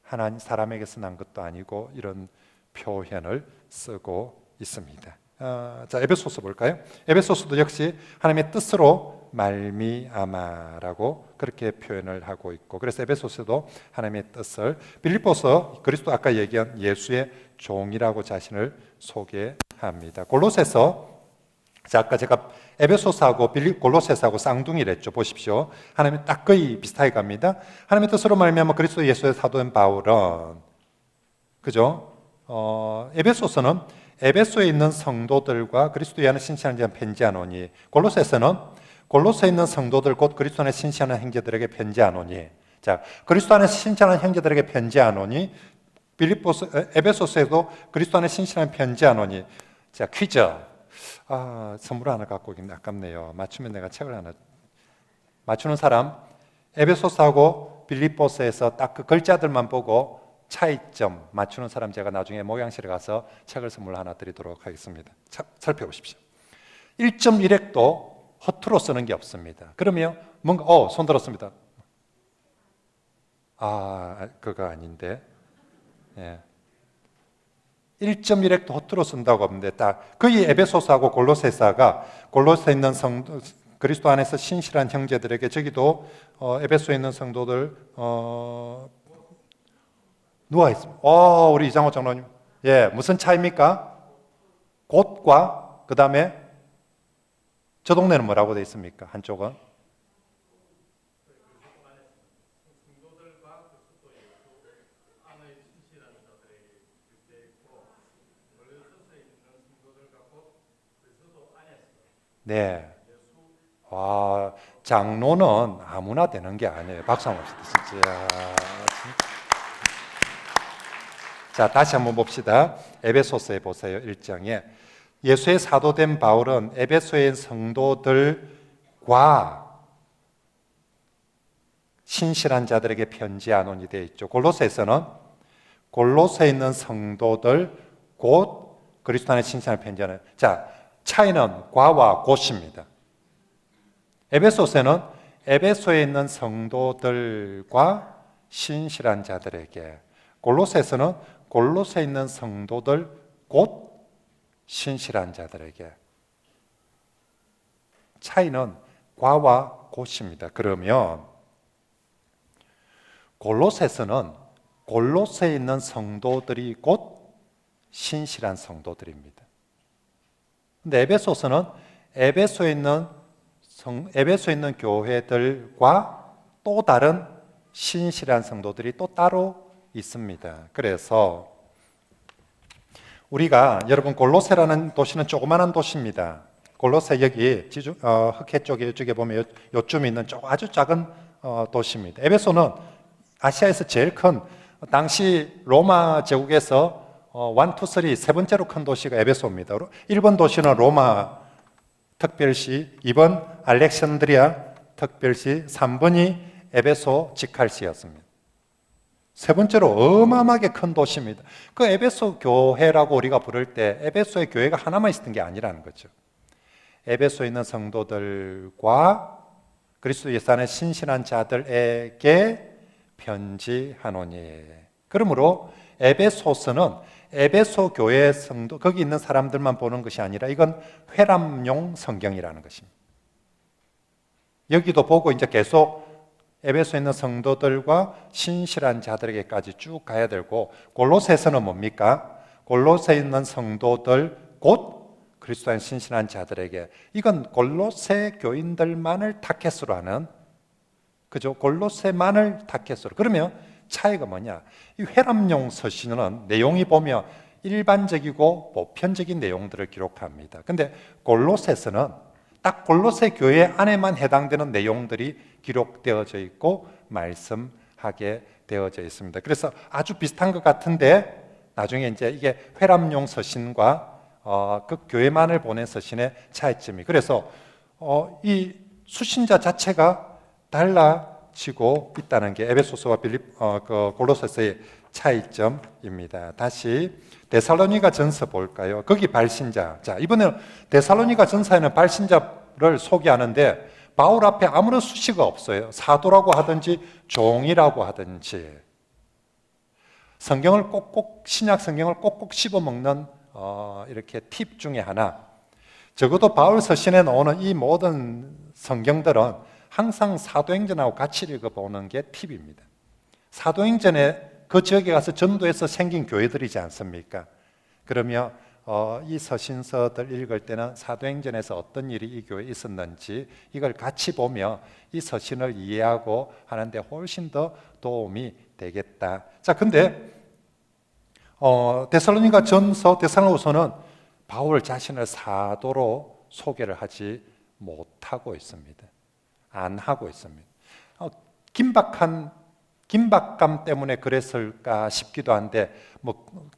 하나님 사람에게서 난 것도 아니고 이런 표현을 쓰고 있습니다. 자, 에베소서 볼까요? 에베소서도 역시 하나님의 뜻으로 말미암아라고 그렇게 표현을 하고 있고, 그래서 에베소서도 하나님의 뜻을, 빌립보서 그리스도 아까 얘기한 예수의 종이라고 자신을 소개합니다. 골로새서, 자, 아까 제가 에베소서하고 골로새서하고 쌍둥이를 했죠. 보십시오. 하나님의 딱 거의 비슷하게 갑니다. 하나님의 뜻으로 말미암아 그리스도 예수의 사도된 바울은, 그죠? 에베소서는 에베소에 있는 성도들과 그리스도에 하는 신실한 자에 편지하노니, 골로새서는 골로새에 있는 성도들 곧 그리스도 안에 신실한 형제들에게 편지하노니. 자, 그리스도 안에 신실한 형제들에게 편지하노니, 에베소서에도 그리스도 안에 신실한 편지하노니. 자, 퀴즈. 선물 하나 갖고 오긴 아깝네요. 맞추면 내가 책을 하나. 맞추는 사람, 에베소서하고 빌립보서에서 딱 그 글자들만 보고 차이점 맞추는 사람, 제가 나중에 모양실에 가서 책을 선물 하나 드리도록 하겠습니다. 살펴보십시오. 1.1획도 허투루 쓰는 게 없습니다. 그러면 뭔가 손 들었습니다. 그거 아닌데. 예. 1.1획도 허투루 쓴다고 하는데 딱 거의 에베소서하고 골로새에 있는 그리스도 안에서 신실한 형제들에게 저기도 에베소에 있는 성도들 누워 있습니다. 우리 이장호 장로님. 예, 무슨 차이입니까? 곧과 그 다음에 저 동네는 뭐라고 되어 있습니까? 한쪽은 네. 장로는 아무나 되는 게 아니에요. 박수 한번 칩시다. 진짜. 자, 다시 한번 봅시다. 에베소서에 보세요. 1장에 예수의 사도된 바울은 에베소의 성도들과 신실한 자들에게 편지하노니 되어 있죠. 골로새에서는 골로새에 있는 성도들 곧 그리스도 안에 신실한 편지하는. 자, 차이는 과와 곧입니다. 에베소서는 에베소에 있는 성도들과 신실한 자들에게, 골로새에서는 골로새에 있는 성도들 곧 신실한 자들에게. 차이는 과와 곧입니다. 그러면 골로새에서는 골로새에 있는 성도들이 곧 신실한 성도들입니다. 근데 에베소서는 에베소에 있는 교회들과 또 다른 신실한 성도들이 또 따로 있습니다. 그래서 우리가 여러분 골로새라는 도시는 조그마한 도시입니다. 골로새 여기 흑해 쪽에 이쪽에 보면 요쯤에 있는 아주 작은 도시입니다. 에베소는 아시아에서 제일 큰, 당시 로마 제국에서 1, 2, 3, 세 번째로 큰 도시가 에베소입니다. 1번 도시는 로마 특별시, 2번 알렉산드리아 특별시, 3번이 에베소 직할시였습니다. 세 번째로 어마어마하게 큰 도시입니다. 그 에베소 교회라고 우리가 부를 때 에베소의 교회가 하나만 있었던 게 아니라는 거죠. 에베소에 있는 성도들과 그리스도 예수 안에 신실한 자들에게 편지하노니. 그러므로 에베소서는 에베소 교회 성도, 거기 있는 사람들만 보는 것이 아니라 이건 회람용 성경이라는 것입니다. 여기도 보고 이제 계속 에베소에 있는 성도들과 신실한 자들에게까지 쭉 가야 되고, 골로새서는 뭡니까? 골로새에 있는 성도들 곧 그리스도 안에 신실한 자들에게. 이건 골로새 교인들만을 타겟으로 하는, 그죠? 골로새만을 타겟으로. 그러면 차이가 뭐냐? 이 회람용 서신은 내용이 보면 일반적이고 보편적인 내용들을 기록합니다. 근데 골로새서는 딱 골로새 교회 안에만 해당되는 내용들이 기록되어져 있고 말씀하게 되어져 있습니다. 그래서 아주 비슷한 것 같은데 나중에 이제 이게 회람용 서신과 그 교회만을 보낸 서신의 차이점이. 그래서 이 수신자 자체가 달라지고 있다는 게 에베소서와 골로새서의 차이점입니다. 다시 데살로니가 전서 볼까요? 거기 발신자. 자, 이번에는 데살로니가 전서에는 발신자를 소개하는데 바울 앞에 아무런 수식어가 없어요. 사도라고 하든지 종이라고 하든지. 성경을 신약 성경을 꼭꼭 씹어먹는 이렇게 팁 중에 하나. 적어도 바울 서신에 나오는 이 모든 성경들은 항상 사도행전하고 같이 읽어보는 게 팁입니다. 사도행전에 그 지역에 가서 전도해서 생긴 교회들이지 않습니까? 그러면 이 서신서들 읽을 때는 사도행전에서 어떤 일이 이 교회에 있었는지 이걸 같이 보며 이 서신을 이해하고 하는데 훨씬 더 도움이 되겠다. 자, 근데 데살로니가 전서, 데살로니가서는 바울 자신을 사도로 소개를 하지 못하고 있습니다. 안 하고 있습니다. 긴박감 때문에 그랬을까 싶기도 한데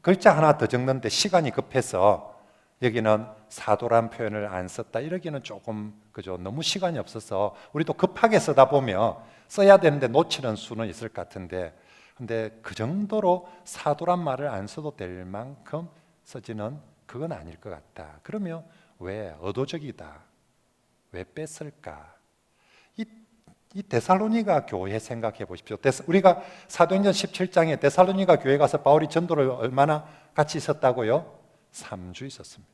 글자 하나 더 적는데 시간이 급해서 여기는 사도란 표현을 안 썼다 이러기는 조금 그죠, 너무 시간이 없어서 우리도 급하게 쓰다 보면 써야 되는데 놓치는 수는 있을 것 같은데, 근데 그 정도로 사도란 말을 안 써도 될 만큼 쓰지는 그건 아닐 것 같다. 그러면 왜 의도적이다, 왜 뺐을까? 이 데살로니가 교회 생각해 보십시오. 우리가 사도행전 17장에 데살로니가 교회 가서 바울이 전도를 얼마나 같이 있었다고요? 3주 있었습니다.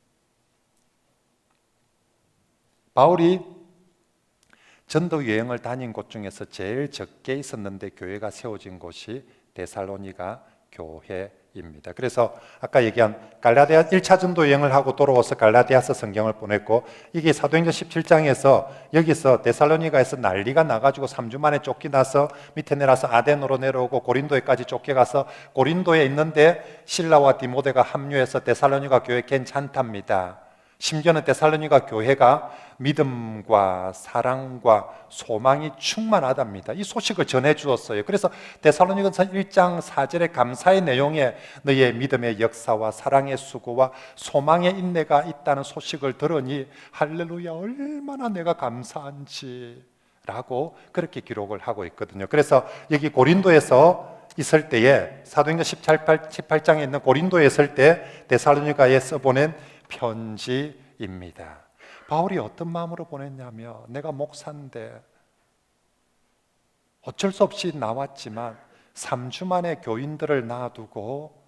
바울이 전도 여행을 다닌 곳 중에서 제일 적게 있었는데 교회가 세워진 곳이 데살로니가 교회입니다. 그래서 아까 얘기한 갈라디아 1차 전도 여행을 하고 돌아와서 갈라디아서 성경을 보냈고, 이게 사도행전 17장에서 여기서 데살로니가에서 난리가 나가지고 3주 만에 쫓겨나서 밑에 내려서 아덴으로 내려오고 고린도에까지 쫓겨가서 고린도에 있는데 실라와 디모데가 합류해서 데살로니가 교회 괜찮답니다. 심지어는 데살로니가 교회가 믿음과 사랑과 소망이 충만하답니다. 이 소식을 전해 주었어요. 그래서 데살로니가서 1장 4절의 감사의 내용에 너희의 믿음의 역사와 사랑의 수고와 소망의 인내가 있다는 소식을 들으니 할렐루야, 얼마나 내가 감사한지 라고 그렇게 기록을 하고 있거든요. 그래서 여기 고린도에서 있을 때에 사도행전 18장에 있는 고린도에 있을 때 데살로니가에 써보낸 편지입니다. 바울이 어떤 마음으로 보냈냐면, 내가 목사인데 어쩔 수 없이 나왔지만 3주 만에 교인들을 놔두고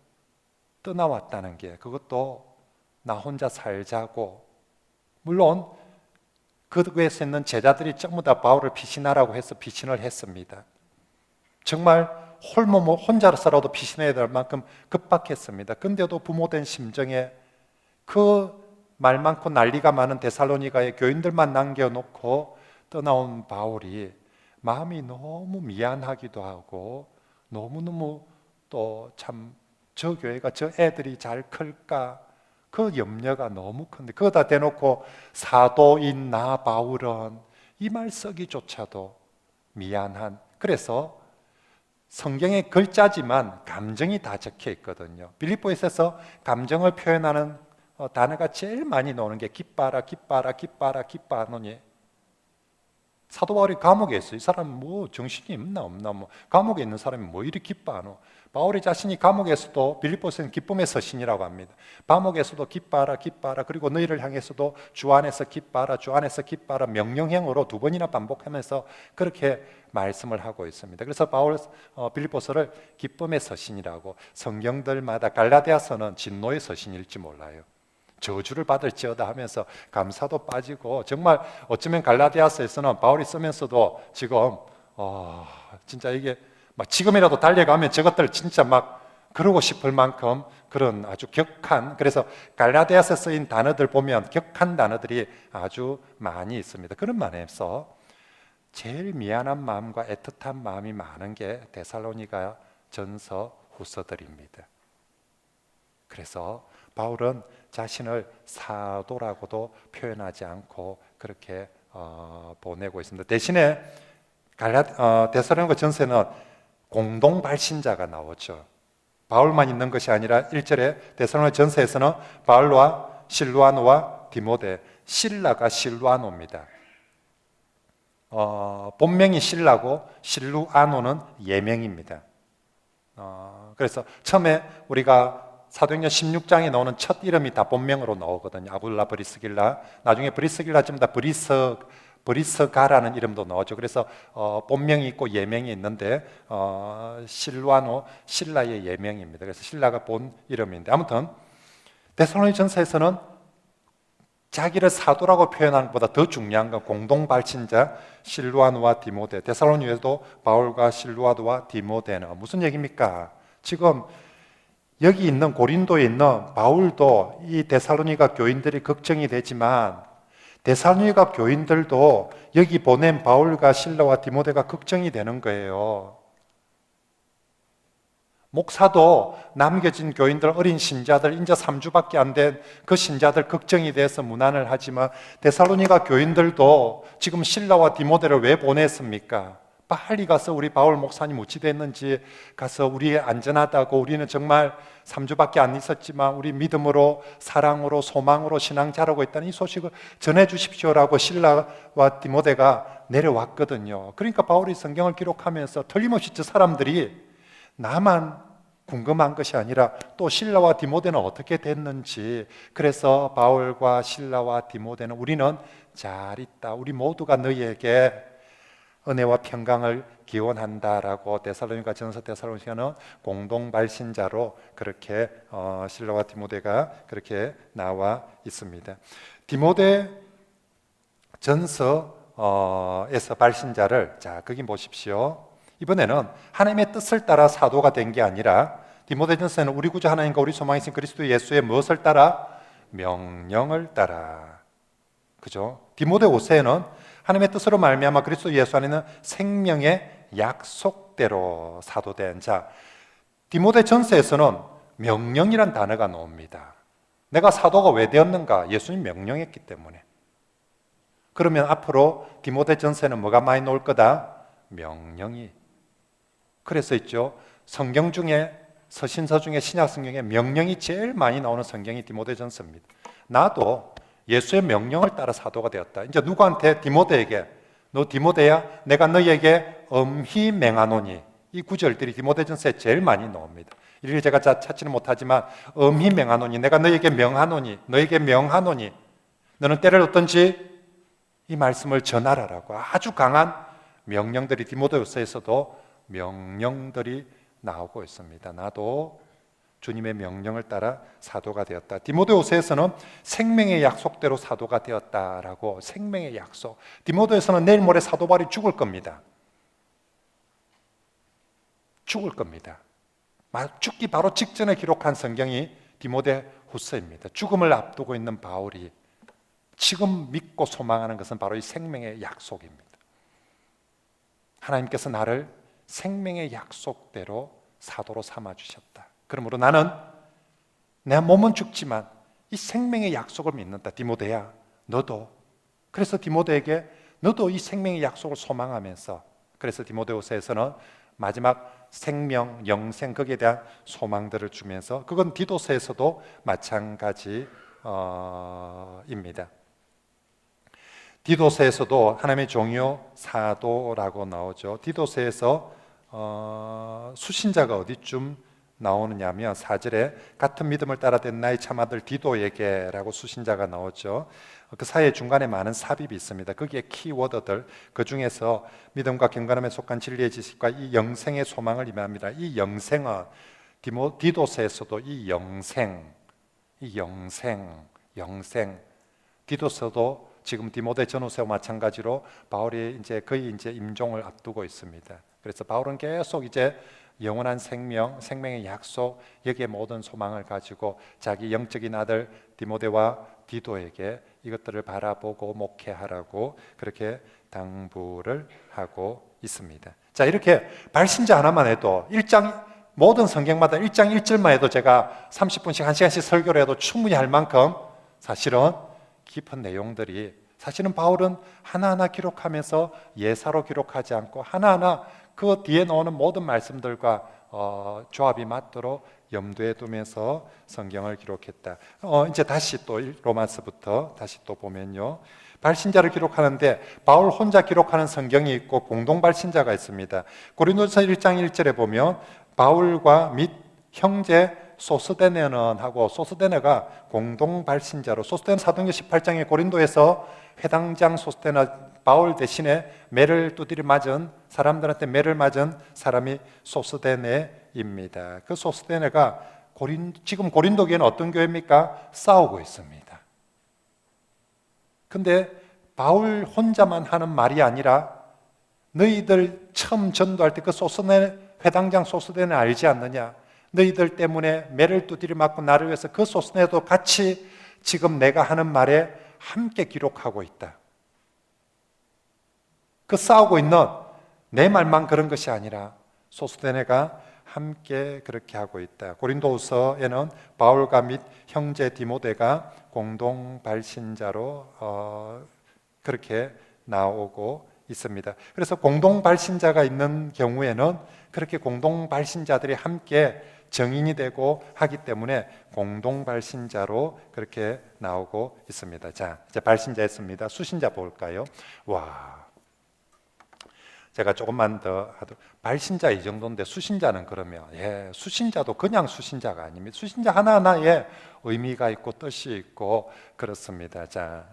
떠나왔다는 게, 그것도 나 혼자 살자고. 물론 그 교회에서 있는 제자들이 전부 다 바울을 피신하라고 해서 피신을 했습니다. 정말 홀몸 혼자서라도 피신해야 될 만큼 급박했습니다. 근데도 부모된 심정에 그 말 많고 난리가 많은 데살로니가의 교인들만 남겨놓고 떠나온 바울이 마음이 너무 미안하기도 하고, 너무너무 또 참 저 교회가 저 애들이 잘 클까, 그 염려가 너무 큰데, 그거다 대놓고 사도인 나 바울은 이 말 쓰기조차도 미안한, 그래서 성경의 글자지만 감정이 다 적혀 있거든요. 빌립보에서 감정을 표현하는 단어가 제일 많이 나오는 게 기뻐하라, 기뻐하라, 기뻐하라, 기뻐하노니. 사도 바울이 감옥에 있어요. 이 사람 뭐 정신이 없나 뭐 감옥에 있는 사람이 뭐 이리 기뻐하노. 바울이 자신이 감옥에서도 빌립보서는 기쁨의 서신이라고 합니다. 감옥에서도 기뻐하라, 기뻐하라, 그리고 너희를 향해서도 주 안에서 기뻐하라, 주 안에서 기뻐하라 명령형으로 2번이나 반복하면서 그렇게 말씀을 하고 있습니다. 그래서 바울 빌립보서를 기쁨의 서신이라고, 성경들마다 갈라디아서는 진노의 서신일지 몰라요. 저주를 받을지어다 하면서 감사도 빠지고, 정말 어쩌면 갈라디아서에서는 바울이 쓰면서도 지금 진짜 이게 막 지금이라도 달려가면 저것들 진짜 막 그러고 싶을 만큼 그런 아주 격한, 그래서 갈라디아서 쓰인 단어들 보면 격한 단어들이 아주 많이 있습니다. 그런 면에서 제일 미안한 마음과 애틋한 마음이 많은 게 데살로니가 전서 후서들입니다. 그래서 바울은 자신을 사도라고도 표현하지 않고 그렇게 보내고 있습니다. 대신에 데살로니가 전서에는 공동 발신자가 나오죠. 바울만 있는 것이 아니라 1절에 데살로니가 전서에서는 바울과 실루아노와 디모데, 실라가 실루아노입니다. 본명이 실라고 실루아노는 예명입니다. 그래서 처음에 우리가 사도행전 16장에 나오는 첫 이름이 다 본명으로 나오거든요. 아굴라, 브리스길라. 나중에 브리스길라 좀 다 브리스가라는 이름도 나오죠. 그래서 본명이 있고 예명이 있는데 실루아노, 실라의 예명입니다. 그래서 실라가 본 이름인데, 아무튼 데살로니전서에서는 자기를 사도라고 표현하는 것보다 더 중요한 건 공동 발신자 실루아노와 디모데. 데살로니에도 바울과 실루아노와 디모데는 무슨 얘기입니까? 지금 여기 있는 고린도에 있는 바울도 이 데살로니가 교인들이 걱정이 되지만, 데살로니가 교인들도 여기 보낸 바울과 실라와 디모데가 걱정이 되는 거예요. 목사도 남겨진 교인들, 어린 신자들, 이제 3주밖에 안 된 그 신자들 걱정이 돼서 문안을 하지만, 데살로니가 교인들도 지금 실라와 디모데를 왜 보냈습니까? 빨리 가서 우리 바울 목사님 어찌 됐는지 가서 우리 안전하다고, 우리는 정말 3주밖에 안 있었지만 우리 믿음으로, 사랑으로, 소망으로 신앙 자라고 있다는 이 소식을 전해 주십시오라고 실라와 디모데가 내려왔거든요. 그러니까 바울이 성경을 기록하면서 틀림없이 저 사람들이 나만 궁금한 것이 아니라 또 실라와 디모데는 어떻게 됐는지, 그래서 바울과 실라와 디모데는 우리는 잘 있다, 우리 모두가 너희에게 은혜와 평강을 기원한다라고 데살로니가 전서 데살로니가는 공동 발신자로 그렇게 실라와 디모데가 그렇게 나와 있습니다. 디모데 전서에서 발신자를, 자 거기 보십시오. 이번에는 하나님의 뜻을 따라 사도가 된 게 아니라 디모데전서에는 우리 구주 하나님과 우리 소망이신 그리스도 예수의 무엇을 따라? 명령을 따라. 그죠? 디모데후서에는 하나님의 뜻으로 말미암아 그리스도 예수 안에는 생명의 약속대로 사도된 자. 디모데전서에서는 명령이란 단어가 나옵니다. 내가 사도가 왜 되었는가? 예수님 명령했기 때문에. 그러면 앞으로 디모데전서에는 뭐가 많이 나올 거다? 명령이. 그래서 있죠. 성경 중에, 서신서 중에, 신약 성경에 명령이 제일 많이 나오는 성경이 디모데전서입니다. 나도 예수의 명령을 따라 사도가 되었다. 이제 누구한테? 디모데에게. 너 디모데야, 내가 너희에게 엄히 맹하노니. 이 구절들이 디모데전서에 제일 많이 나옵니다. 이를 제가 찾지는 못하지만 엄히 맹하노니, 내가 너희에게 명하노니, 너희에게 명하노니, 너는 때를 어떤지 이 말씀을 전하라라고 아주 강한 명령들이 디모데후서에서도 명령들이 나오고 있습니다. 나도 주님의 명령을 따라 사도가 되었다. 디모데후서에서는 생명의 약속대로 사도가 되었다라고. 생명의 약속. 디모데에서는 내일 모레 사도 바울이 죽을 겁니다. 죽을 겁니다. 죽기 바로 직전에 기록한 성경이 디모데후서입니다. 죽음을 앞두고 있는 바울이 지금 믿고 소망하는 것은 바로 이 생명의 약속입니다. 하나님께서 나를 생명의 약속대로 사도로 삼아주셨다. 그러므로 나는 내 몸은 죽지만 이 생명의 약속을 믿는다. 디모데야, 너도. 그래서 디모데에게 너도 이 생명의 약속을 소망하면서, 그래서 디모데후서에서는 마지막 생명, 영생, 거기에 대한 소망들을 주면서, 그건 디도서에서도 마찬가지입니다. 디도서에서도 하나님의 종요 사도라고 나오죠. 디도서에서 수신자가 어디쯤 나오느냐 하면 4절에 같은 믿음을 따라 된 나의 참아들 디도에게 라고 수신자가 나오죠. 그 사이에 중간에 많은 삽입이 있습니다. 거기에 키워드들, 그 중에서 믿음과 경건함에 속한 진리의 지식과 이 영생의 소망을 의미합니다. 이 영생은 디도서에서도 이 영생, 디도서도 지금 디모데 전후서와 마찬가지로 바울이 이제 거의 이제 임종을 앞두고 있습니다. 그래서 바울은 계속 이제 영원한 생명, 생명의 약속, 여기에 모든 소망을 가지고 자기 영적인 아들 디모데와 디도에게 이것들을 바라보고 목회하라고 그렇게 당부를 하고 있습니다. 자, 이렇게 발신자 하나만 해도 모든 성경마다 1장 1절만 해도 제가 30분씩 1시간씩 설교를 해도 충분히 할 만큼 사실은 깊은 내용들이, 사실은 바울은 하나하나 기록하면서 예사로 기록하지 않고 하나하나 그 뒤에 나오는 모든 말씀들과 조합이 맞도록 염두에 두면서 성경을 기록했다. 이제 다시 또 로마서부터 다시 또 보면요, 발신자를 기록하는데 바울 혼자 기록하는 성경이 있고 공동 발신자가 있습니다. 고린도서 1장 1절에 보면 바울과 및 형제 소스데네는 하고, 소스데네가 공동 발신자로, 소스데네 사도행전 18장에 고린도에서 회당장 소스데네, 바울 대신에 매를 두드려 맞은, 사람들한테 매를 맞은 사람이 소스데네입니다. 그 소스데네가 지금 고린도 교회는 어떤 교회입니까? 싸우고 있습니다. 근데 바울 혼자만 하는 말이 아니라, 너희들 처음 전도할 때 그 소스데네, 회당장 소스데네 알지 않느냐? 너희들 때문에 매를 두드려 맞고 나를 위해서 그 소스데네도 같이 지금 내가 하는 말에 함께 기록하고 있다. 그 싸우고 있는 내 말만 그런 것이 아니라 소스데네가 함께 그렇게 하고 있다. 고린도후서에는 바울과 및 형제 디모데가 공동 발신자로 그렇게 나오고 있습니다. 그래서 공동 발신자가 있는 경우에는 그렇게 공동 발신자들이 함께 정인이 되고 하기 때문에 공동 발신자로 그렇게 나오고 있습니다. 자, 이제 발신자 했습니다. 수신자 볼까요? 와. 제가 조금만 더 하도록. 발신자 이 정도인데 수신자는 그러면 수신자도 그냥 수신자가 아닙니다. 수신자 하나하나에 의미가 있고 뜻이 있고 그렇습니다. 자,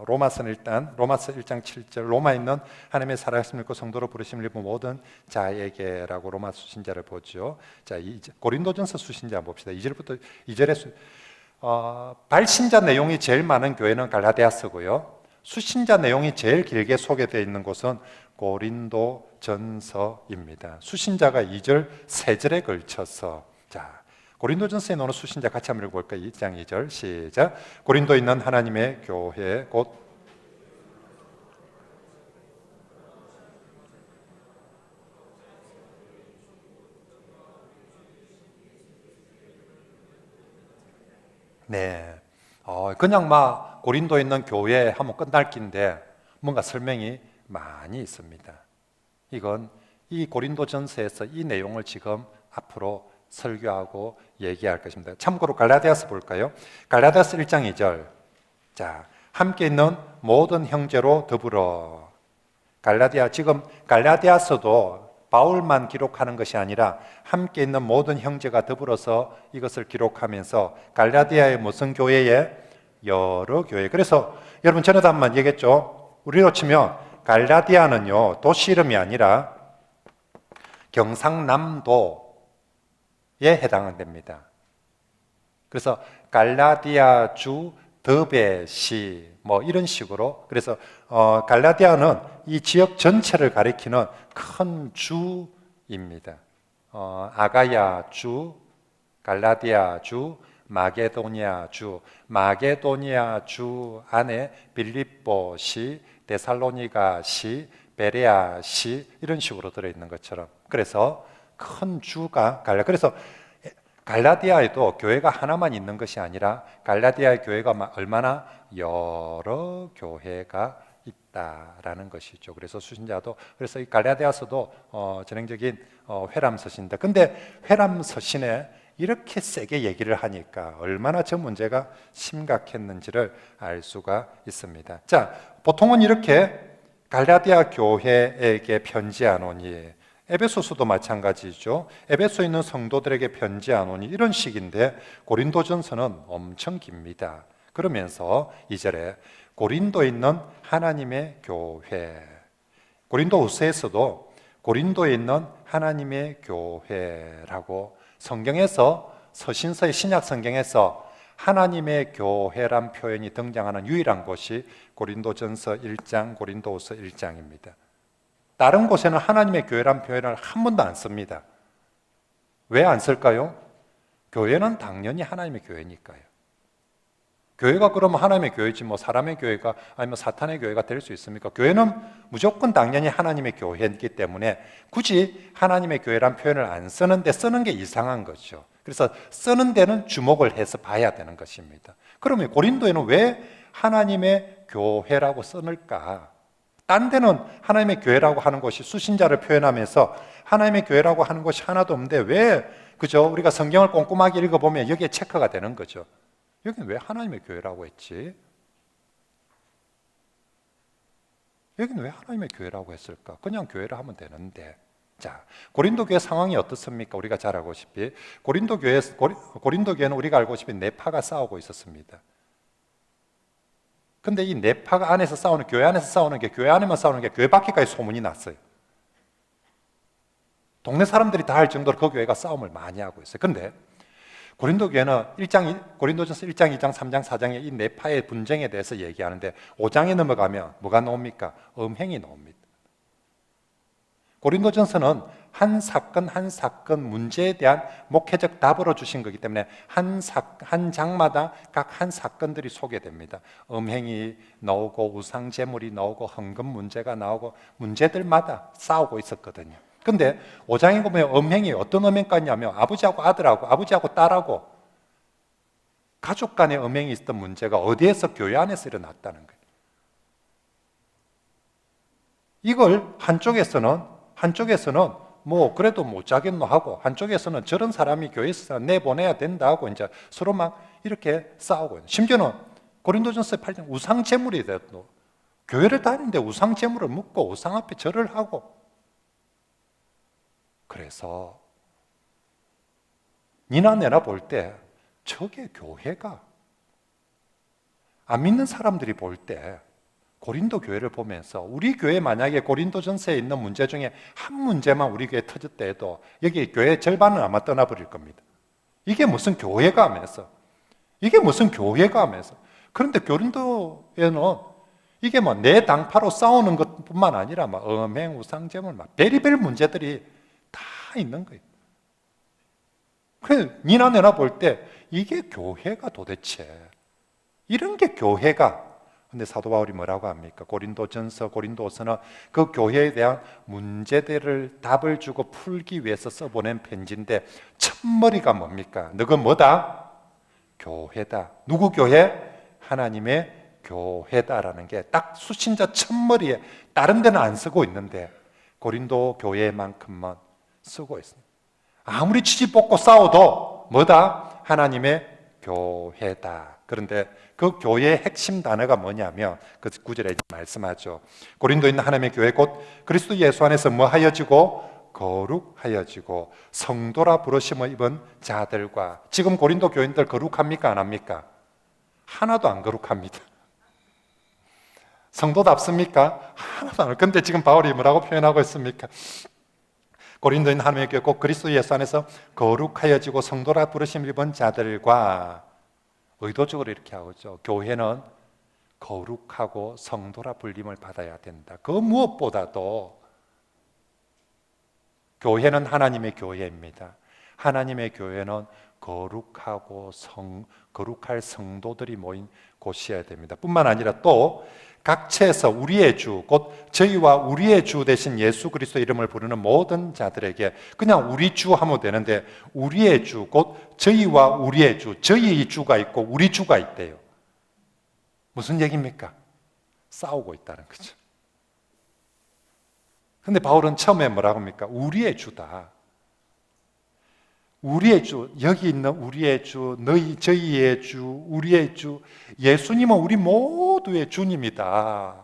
로마서 1장 7절 로마에 있는 하나님의 살아계심을 믿고 성도로 부르심을 입은 모든 자에게라고 로마 수신자를 보죠. 자, 고린도전서 수신자 봅시다. 2절부터 2절에 발신자 내용이 제일 많은 교회는 갈라디아서고요. 수신자 내용이 제일 길게 소개되어 있는 곳은 고린도 전서입니다. 수신자가 2절, 3절에 걸쳐서. 자, 고린도 전서에 나오는 수신자 같이 한번 읽어볼까요? 2장 2절 시작. 고린도에 있는 하나님의 교회 곧 그냥 막 고린도에 있는 교회 하면 끝날 긴데 뭔가 설명이 많이 있습니다. 이건 이 고린도전서에서 이 내용을 지금 앞으로 설교하고 얘기할 것입니다. 참고로 갈라디아서 볼까요? 갈라디아서 1장 2절. 자, 함께 있는 모든 형제로 더불어. 지금 갈라디아서도 바울만 기록하는 것이 아니라 함께 있는 모든 형제가 더불어서 이것을 기록하면서 갈라디아의 무슨 교회에? 여러 교회. 그래서 여러분 전에도 한번 얘기했죠. 우리로 치면 갈라디아는요, 도시 이름이 아니라 경상남도에 해당됩니다. 그래서 갈라디아주 더베시 뭐 이런 식으로. 그래서 갈라디아는 이 지역 전체를 가리키는 큰 주입니다. 아가야주, 갈라디아주, 마게도니아주 안에 빌립보시, 데살로니가시, 베레아시 이런 식으로 들어있는 것처럼. 그래서 큰 주가 그래서 갈라디아에도 교회가 하나만 있는 것이 아니라 갈라디아의 교회가 얼마나 여러 교회가 있다라는 것이죠. 그래서 수신자도, 그래서 이 갈라디아서도 전형적인 회람서신인데, 근데 회람서신에 이렇게 세게 얘기를 하니까 얼마나 저 문제가 심각했는지를 알 수가 있습니다. 자, 보통은 이렇게 갈라디아 교회에게 편지하노니, 에베소서도 마찬가지죠. 에베소에 있는 성도들에게 편지하노니 이런 식인데, 고린도전서는 엄청 깁니다. 그러면서 2절에 고린도에 있는 하나님의 교회, 고린도후서에서도 고린도에 있는 하나님의 교회라고, 성경에서 서신서의 신약 성경에서 하나님의 교회란 표현이 등장하는 유일한 곳이 고린도전서 1장, 고린도후서 1장입니다. 다른 곳에는 하나님의 교회란 표현을 한 번도 안 씁니다. 왜 안 쓸까요? 교회는 당연히 하나님의 교회니까요. 교회가 그러면 하나님의 교회지 뭐 사람의 교회가 아니면 사탄의 교회가 될 수 있습니까? 교회는 무조건 당연히 하나님의 교회이기 때문에 굳이 하나님의 교회란 표현을 안 쓰는데 쓰는 게 이상한 거죠. 그래서 쓰는 데는 주목을 해서 봐야 되는 것입니다. 그러면 고린도에는 왜 하나님의 교회라고 써을까? 딴 데는 하나님의 교회라고 하는 것이 수신자를 표현하면서 하나님의 교회라고 하는 것이 하나도 없는데 왜 그죠? 우리가 성경을 꼼꼼하게 읽어보면 여기에 체크가 되는 거죠. 여기는 왜 하나님의 교회라고 했지? 여기는 왜 하나님의 교회라고 했을까? 그냥 교회를 하면 되는데. 자, 고린도 교회 상황이 어떻습니까? 우리가 잘 알고시피 고린도 교회는 우리가 알고시피 네 파가 싸우고 있었습니다. 근데 이 네 파가 안에서 싸우는, 교회 안에서 싸우는 게, 교회 안에만 싸우는 게 교회 밖에까지 소문이 났어요. 동네 사람들이 다 할 정도로 그 교회가 싸움을 많이 하고 있어요. 근데 고린도 교회는 고린도전서 1장, 2장, 3장, 4장의 이 네 파의 분쟁에 대해서 얘기하는데 5장에 넘어가면 뭐가 나옵니까? 음행이 나옵니다. 고린도전서는 한 사건 한 사건 문제에 대한 목회적 답으로 주신 거기 때문에 한 장마다 각 한 사건들이 소개됩니다. 음행이 나오고 우상 제물이 나오고 헌금 문제가 나오고 문제들마다 싸우고 있었거든요. 근데 5장에 보면 음행이 어떤 음행까지냐면 아버지하고 아들하고, 아버지하고 딸하고 가족 간의 음행이 있었던 문제가 어디에서? 교회 안에서 일어났다는 거예요. 이걸 한쪽에서는 뭐 그래도 못 자겠노 하고, 한쪽에서는 저런 사람이 교회에서 내보내야 된다 하고 이제 서로 막 이렇게 싸우고, 심지어는 고린도전서 8장 우상 제물이 됐노. 교회를 다니는데 우상 제물을 묻고 우상 앞에 절을 하고, 그래서 니나 내나 볼 때 저게 교회가, 안 믿는 사람들이 볼 때 고린도 교회를 보면서 우리 교회 만약에 고린도 전서에 있는 문제 중에 한 문제만 우리 교회에 터졌다 해도 여기 교회 절반은 아마 떠나버릴 겁니다. 이게 무슨 교회가 하면서, 이게 무슨 교회가 하면서. 그런데 고린도에는 이게 뭐 내 당파로 싸우는 것뿐만 아니라 막 음행, 우상제물, 막 베리벨 문제들이 다 있는 거예요. 그래서 니나 내나 볼 때 이게 교회가 도대체, 이런 게 교회가. 근데 사도 바울이 뭐라고 합니까? 고린도전서, 고린도서는 그 교회에 대한 문제들을 답을 주고 풀기 위해서 써보낸 편지인데 첫머리가 뭡니까? 너가 뭐다? 교회다. 누구 교회? 하나님의 교회다라는 게 딱 수신자 첫머리에, 다른 데는 안 쓰고 있는데 고린도 교회만큼만 쓰고 있습니다. 아무리 치지 뽑고 싸워도 뭐다? 하나님의 교회다. 그런데 그 교회의 핵심 단어가 뭐냐면 그 구절에 말씀하죠. 고린도에 있는 하나님의 교회 곧 그리스도 예수 안에서 뭐 하여지고 거룩하여지고 성도라 부르심을 입은 자들과. 지금 고린도 교인들 거룩합니까? 안 합니까? 하나도 안 거룩합니다. 성도답습니까? 하나도 안. 근데 지금 바울이 뭐라고 표현하고 있습니까? 고린도인 하나님의 교회 곧 그리스도 예수 안에서 거룩하여지고 성도라 부르심을 입은 자들과. 의도적으로 이렇게 하죠. 교회는 거룩하고 성도라 불림을 받아야 된다. 그 무엇보다도 교회는 하나님의 교회입니다. 하나님의 교회는 거룩하고 거룩할 성도들이 모인 곳이어야 됩니다. 뿐만 아니라 또 각처에서 우리의 주, 곧 저희와 우리의 주 대신 예수 그리스도 이름을 부르는 모든 자들에게 그냥 우리 주 하면 되는데 우리의 주, 곧 저희와 우리의 주, 저희의 주가 있고 우리 주가 있대요. 무슨 얘기입니까? 싸우고 있다는 거죠. 근데 바울은 처음에 뭐라고 합니까? 우리의 주다. 우리의 주, 여기 있는 우리의 주, 저희의 주, 우리의 주, 예수님은 우리 모두의 주님이다.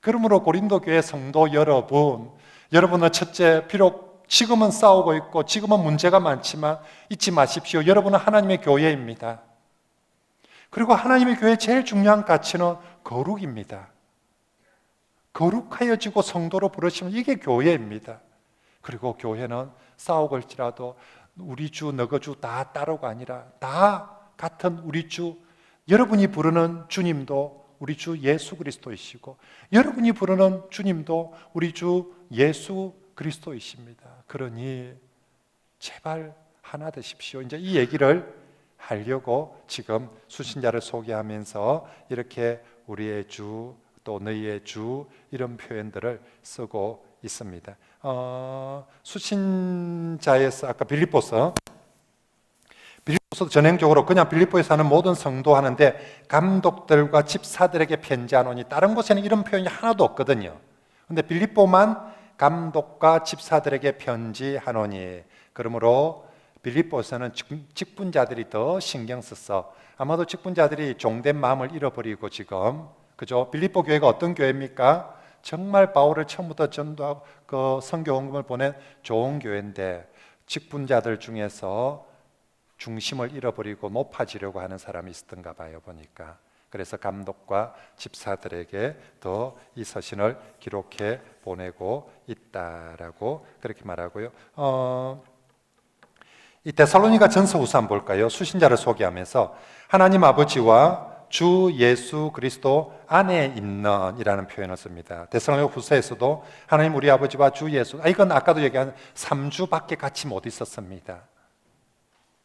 그러므로 고린도 교회 성도 여러분은 첫째, 비록 지금은 싸우고 있고 지금은 문제가 많지만 잊지 마십시오. 여러분은 하나님의 교회입니다. 그리고 하나님의 교회의 제일 중요한 가치는 거룩입니다. 거룩하여지고 성도로 부르시면 이게 교회입니다. 그리고 교회는 싸우고 할지라도 우리 주, 너그 주 다 따로가 아니라 다 같은 우리 주, 여러분이 부르는 주님도 우리 주 예수 그리스도이시고 여러분이 부르는 주님도 우리 주 예수 그리스도이십니다. 그러니 제발 하나 되십시오. 이제 이 얘기를 하려고 지금 수신자를 소개하면서 이렇게 우리의 주, 또 너희의 주 이런 표현들을 쓰고 있습니다. 수신자에서 아까 빌립보서 전형적으로 그냥 빌립보에 사는 모든 성도 하는데 감독들과 집사들에게 편지하노니 다른 곳에는 이런 표현이 하나도 없거든요. 근데 빌립보만 감독과 집사들에게 편지하노니, 그러므로 빌립보에서는 직분자들이 더 신경 써서 아마도 직분자들이 종된 마음을 잃어버리고 지금, 그죠? 빌립보 교회가 어떤 교회입니까? 정말 바울을 처음부터 전도하고 그 선교 헌금을 보낸 좋은 교회인데 직분자들 중에서 중심을 잃어버리고 높아지려고 하는 사람이 있었던가 봐요, 보니까. 그래서 감독과 집사들에게 더 이 서신을 기록해 보내고 있다라고 그렇게 말하고요. 이 데살로니가 전서 후서 한번 볼까요? 수신자를 소개하면서 하나님 아버지와 주 예수 그리스도 안에 있는 이라는 표현을 씁니다. 데살로니가 후서에서도 하나님 우리 아버지와 주 예수, 이건 아까도 얘기한 3주밖에 같이 못 있었습니다.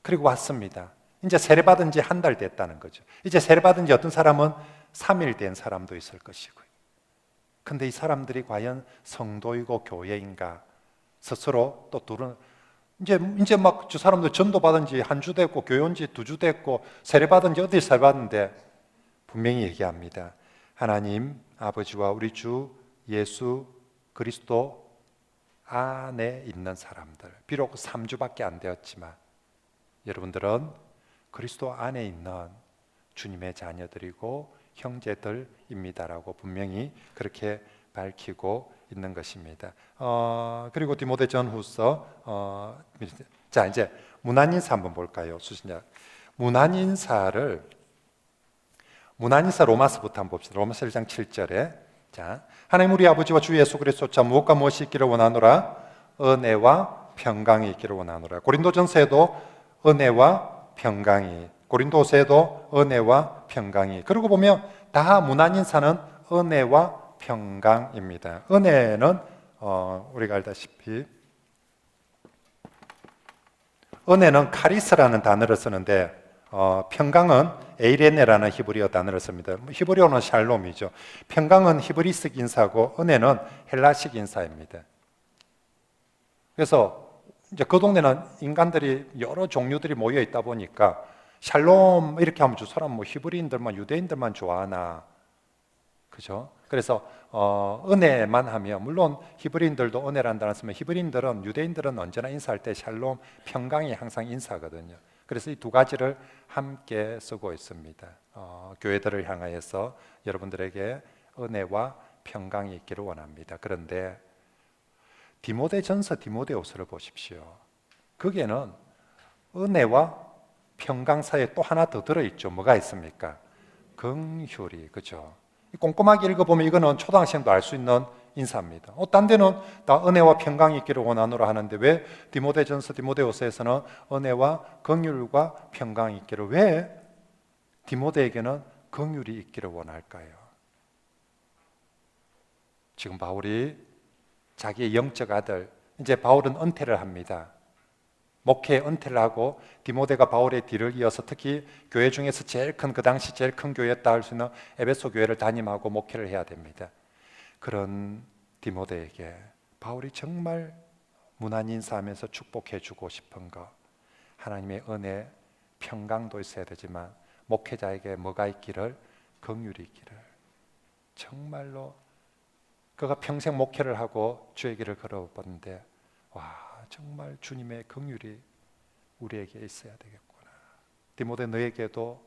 그리고 왔습니다. 이제 세례받은 지 한 달 됐다는 거죠. 이제 세례받은 지 어떤 사람은 3일 된 사람도 있을 것이고요. 근데 이 사람들이 과연 성도이고 교회인가? 스스로 또 둘은 이제 막 저 사람들 전도받은 지 한 주 됐고 교회 온 지 2주 됐고 세례받은 지 어디 세례받는데 분명히 얘기합니다. 하나님 아버지와 우리 주 예수 그리스도 안에 있는 사람들, 비록 3주밖에 안 되었지만 여러분들은 그리스도 안에 있는 주님의 자녀들이고 형제들입니다라고 분명히 그렇게 밝히고 있는 것입니다. 그리고 디모데 전후서 자 이제 문안인사 한번 볼까요? 수신자 문안인사 로마서부터 한번 봅시다. 로마서 1장 7절에 자 하나님 우리 아버지와 주 예수 그리스도자 무엇과 무엇이 있기를 원하노라 은혜와 평강이 있기를 원하노라. 고린도전서에도 은혜와 평강이, 고린도서에도 은혜와 평강이. 그러고 보면 다 문안인사는 은혜와 평강입니다. 은혜는 우리가 알다시피 은혜는 카리스라는 단어를 쓰는데 평강은 에이레네라는 히브리어 단어를 씁니다. 히브리어는 샬롬이죠. 평강은 히브리식 인사고 은혜는 헬라식 인사입니다. 그래서 이제 그 동네는 인간들이 여러 종류들이 모여 있다 보니까 샬롬 이렇게 하면 저 사람 뭐 히브리인들만 유대인들만 좋아하나, 그죠? 그래서 은혜만 하면 물론 히브리인들도 은혜라는 단어 쓰면 히브리인들은 유대인들은 언제나 인사할 때 샬롬 평강이 항상 인사거든요. 그래서 이 두 가지를 함께 쓰고 있습니다. 교회들을 향하여서 여러분들에게 은혜와 평강이 있기를 원합니다. 그런데 디모데전서 디모데후서를 보십시오. 거기에는 은혜와 평강 사이에 또 하나 더 들어있죠. 뭐가 있습니까? 긍휼이, 그죠? 꼼꼼하게 읽어보면 이거는 초등학생도 알 수 있는 인사입니다. 딴 데는 다 은혜와 평강이 있기를 원하노라 하는데 왜 디모데전서 디모데후서에서는 은혜와 긍휼과 평강이 있기를, 왜 디모데에게는 긍휼이 있기를 원할까요? 지금 바울이 자기의 영적 아들, 이제 바울은 은퇴를 합니다. 목회 은퇴를 하고 디모데가 바울의 뒤를 이어서 특히 교회 중에서 제일 큰, 그 당시 제일 큰 교회였다 할 수 있는 에베소 교회를 담임하고 목회를 해야 됩니다. 그런 디모데에게 바울이 정말 문안인사하면서 축복해 주고 싶은 것, 하나님의 은혜, 평강도 있어야 되지만 목회자에게 뭐가 있기를? 긍휼이 있기를. 정말로 그가 평생 목회를 하고 주의 길을 걸어봤는데 와, 정말 주님의 긍휼이 우리에게 있어야 되겠구나. 디모데 너에게도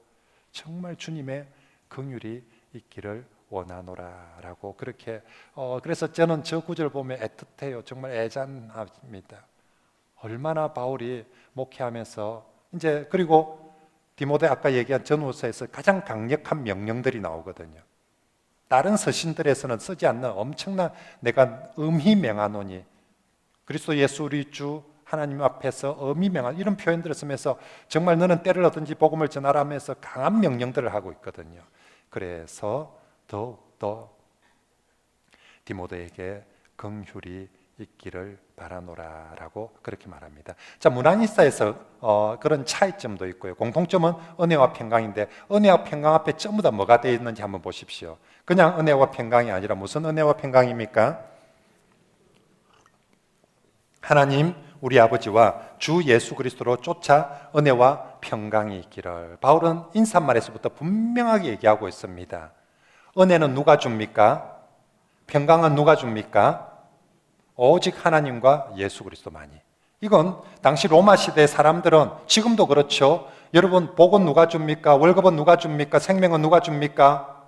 정말 주님의 긍휼이 있기를 원하노라라고 그렇게 그래서 저는 저 구절 보면 애틋해요. 정말 애잔합니다. 얼마나 바울이 목회하면서 이제 그리고 디모데 아까 얘기한 전후서에서 가장 강력한 명령들이 나오거든요. 다른 서신들에서는 쓰지 않는 엄청난 내가 엄히 명하노니 그리스도 예수 우리 주 하나님 앞에서 엄히 명한 이런 표현들을 쓰면서 정말 너는 때를 얻든지 복음을 전하라 하면서 강한 명령들을 하고 있거든요. 그래서 더욱더 디모데에게 긍휼이 있기를 바라노라라고 그렇게 말합니다. 자, 문안인사에서 그런 차이점도 있고요. 공통점은 은혜와 평강인데 은혜와 평강 앞에 전부 다 뭐가 되어 있는지 한번 보십시오. 그냥 은혜와 평강이 아니라 무슨 은혜와 평강입니까? 하나님 우리 아버지와 주 예수 그리스도로 쫓아 은혜와 평강이 있기를. 바울은 인사말에서부터 분명하게 얘기하고 있습니다. 은혜는 누가 줍니까? 평강은 누가 줍니까? 오직 하나님과 예수 그리스도만이. 이건 당시 로마 시대 사람들은 지금도 그렇죠. 여러분 복은 누가 줍니까? 월급은 누가 줍니까? 생명은 누가 줍니까?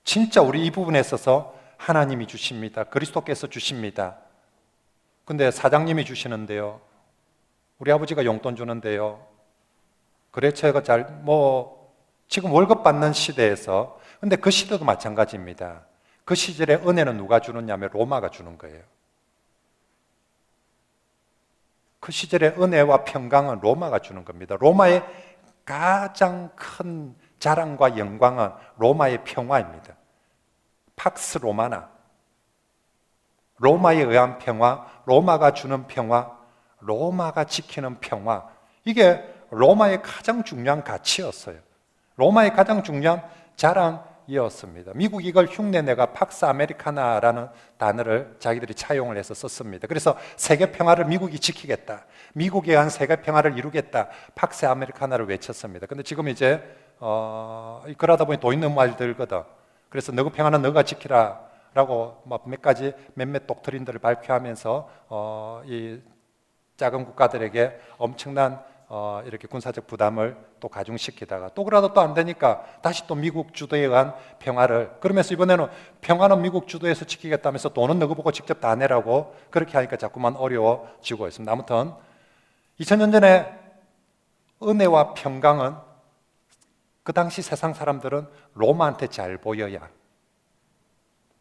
진짜 우리 이 부분에 있어서 하나님이 주십니다. 그리스도께서 주십니다. 근데 사장님이 주시는데요. 우리 아버지가 용돈 주는데요. 거래처가 지금 월급 받는 시대에서, 근데 그 시대도 마찬가지입니다. 그 시절에 은혜는 누가 주느냐면 로마가 주는 거예요. 그 시절에 은혜와 평강은 로마가 주는 겁니다. 로마의 가장 큰 자랑과 영광은 로마의 평화입니다. 팍스 로마나, 로마에 의한 평화, 로마가 주는 평화, 로마가 지키는 평화, 이게 로마의 가장 중요한 가치였어요. 로마의 가장 중요한 자랑이었습니다. 미국 이걸 흉내내가 팍스 아메리카나라는 단어를 자기들이 차용을 해서 썼습니다. 그래서 세계 평화를 미국이 지키겠다, 미국에 의한 세계 평화를 이루겠다, 팍스 아메리카나를 외쳤습니다. 근데 지금 이제 그러다 보니 돈 있는 말 들거든. 그래서 너그 평화는 너가 지키라 라고 몇 가지 몇몇 독트린들을 발표하면서 이 작은 국가들에게 엄청난 이렇게 군사적 부담을 또 가중시키다가 또 그러다 또 안 되니까 다시 또 미국 주도에 의한 평화를, 그러면서 이번에는 평화는 미국 주도에서 지키겠다면서 돈은 너희 보고 직접 다 내라고 그렇게 하니까 자꾸만 어려워지고 있습니다. 아무튼 2000년 전에 은혜와 평강은 그 당시 세상 사람들은 로마한테 잘 보여야,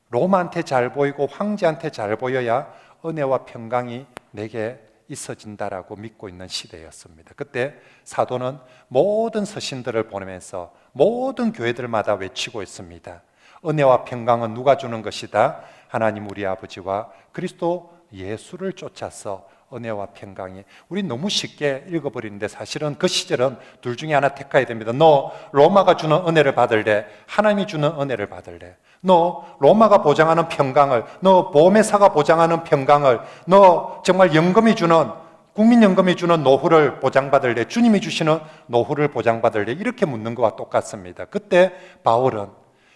로마한테 잘 보이고 황제한테 잘 보여야 은혜와 평강이 내게 있어진다라고 믿고 있는 시대였습니다. 그때 사도는 모든 서신들을 보내면서 모든 교회들마다 외치고 있습니다. 은혜와 평강은 누가 주는 것이다? 하나님 우리 아버지와 그리스도 예수를 쫓아서 은혜와 평강이. 우리 너무 쉽게 읽어버리는데 사실은 그 시절은 둘 중에 하나 택해야 됩니다. 너 로마가 주는 은혜를 받을래? 하나님이 주는 은혜를 받을래? 너 로마가 보장하는 평강을, 너 보험회사가 보장하는 평강을, 너 정말 연금이 주는, 국민연금이 주는 노후를 보장받을래? 주님이 주시는 노후를 보장받을래? 이렇게 묻는 것과 똑같습니다. 그때 바울은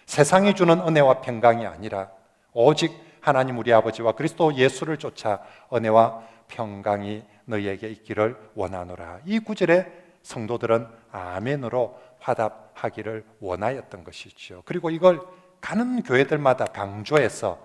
세상이 주는 은혜와 평강이 아니라 오직 하나님 우리 아버지와 그리스도 예수를 쫓아 은혜와 평강이 너희에게 있기를 원하노라. 이 구절에 성도들은 아멘으로 화답하기를 원하였던 것이죠. 그리고 이걸 가는 교회들마다 강조해서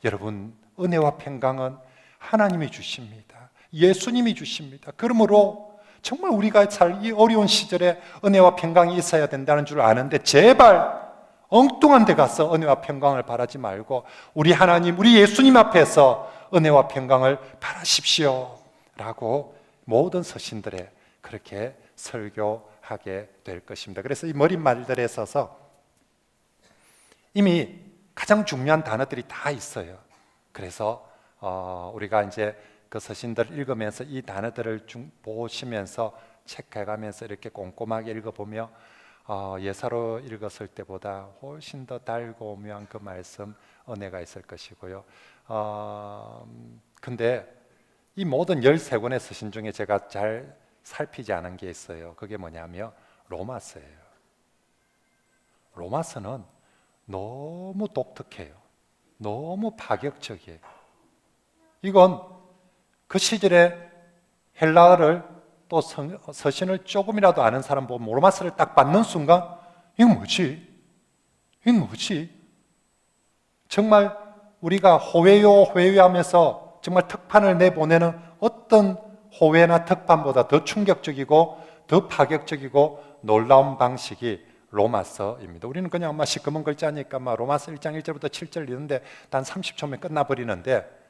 여러분, 은혜와 평강은 하나님이 주십니다. 예수님이 주십니다. 그러므로 정말 우리가 살 이 어려운 시절에 은혜와 평강이 있어야 된다는 줄 아는데 제발 엉뚱한 데 가서 은혜와 평강을 바라지 말고 우리 하나님, 우리 예수님 앞에서 은혜와 평강을 바라십시오 라고 모든 서신들에 그렇게 설교하게 될 것입니다. 그래서 이 머릿말들에 있어서 이미 가장 중요한 단어들이 다 있어요. 그래서 우리가 이제 그 서신들을 읽으면서 이 단어들을 보시면서 체크해가면서 이렇게 꼼꼼하게 읽어보며 예사로 읽었을 때보다 훨씬 더 달고 오묘한 그 말씀, 은혜가 있을 것이고요. 근데 이 모든 13권의 서신 중에 제가 잘 살피지 않은 게 있어요. 그게 뭐냐면 로마서예요. 로마서는 너무 독특해요. 너무 파격적이에요. 이건 그 시절에 헬라어를 또 서신을 조금이라도 아는 사람 보면 로마서를 딱 받는 순간 이건 뭐지? 이건 뭐지? 정말 우리가 호회하면서 정말 특판을 내보내는 어떤 호회나 특판보다 더 충격적이고 더 파격적이고 놀라운 방식이 로마서입니다. 우리는 그냥 아마 시커먼 글자니까 로마서 1장 1절부터 7절 읽는데 단 30초면 끝나버리는데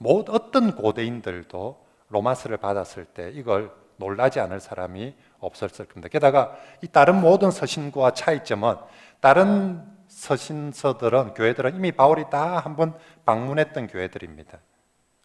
어떤 고대인들도 로마서를 받았을 때 이걸 놀라지 않을 사람이 없었을 겁니다. 게다가 이 다른 모든 서신과 차이점은 다른 서신서들은, 교회들은 이미 바울이 다 한번 방문했던 교회들입니다.